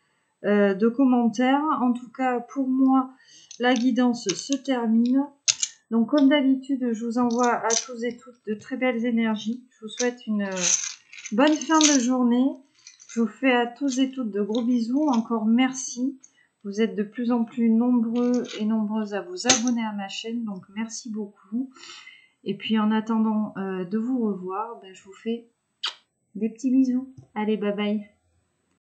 de commentaires. En tout cas, pour moi, la guidance se termine. Donc, comme d'habitude, je vous envoie à tous et toutes de très belles énergies. Je vous souhaite une bonne fin de journée. Je vous fais à tous et toutes de gros bisous. Encore merci. Vous êtes de plus en plus nombreux et nombreuses à vous abonner à ma chaîne. Donc, merci beaucoup. Et puis, en attendant de vous revoir, je vous fais des petits bisous. Allez, bye bye.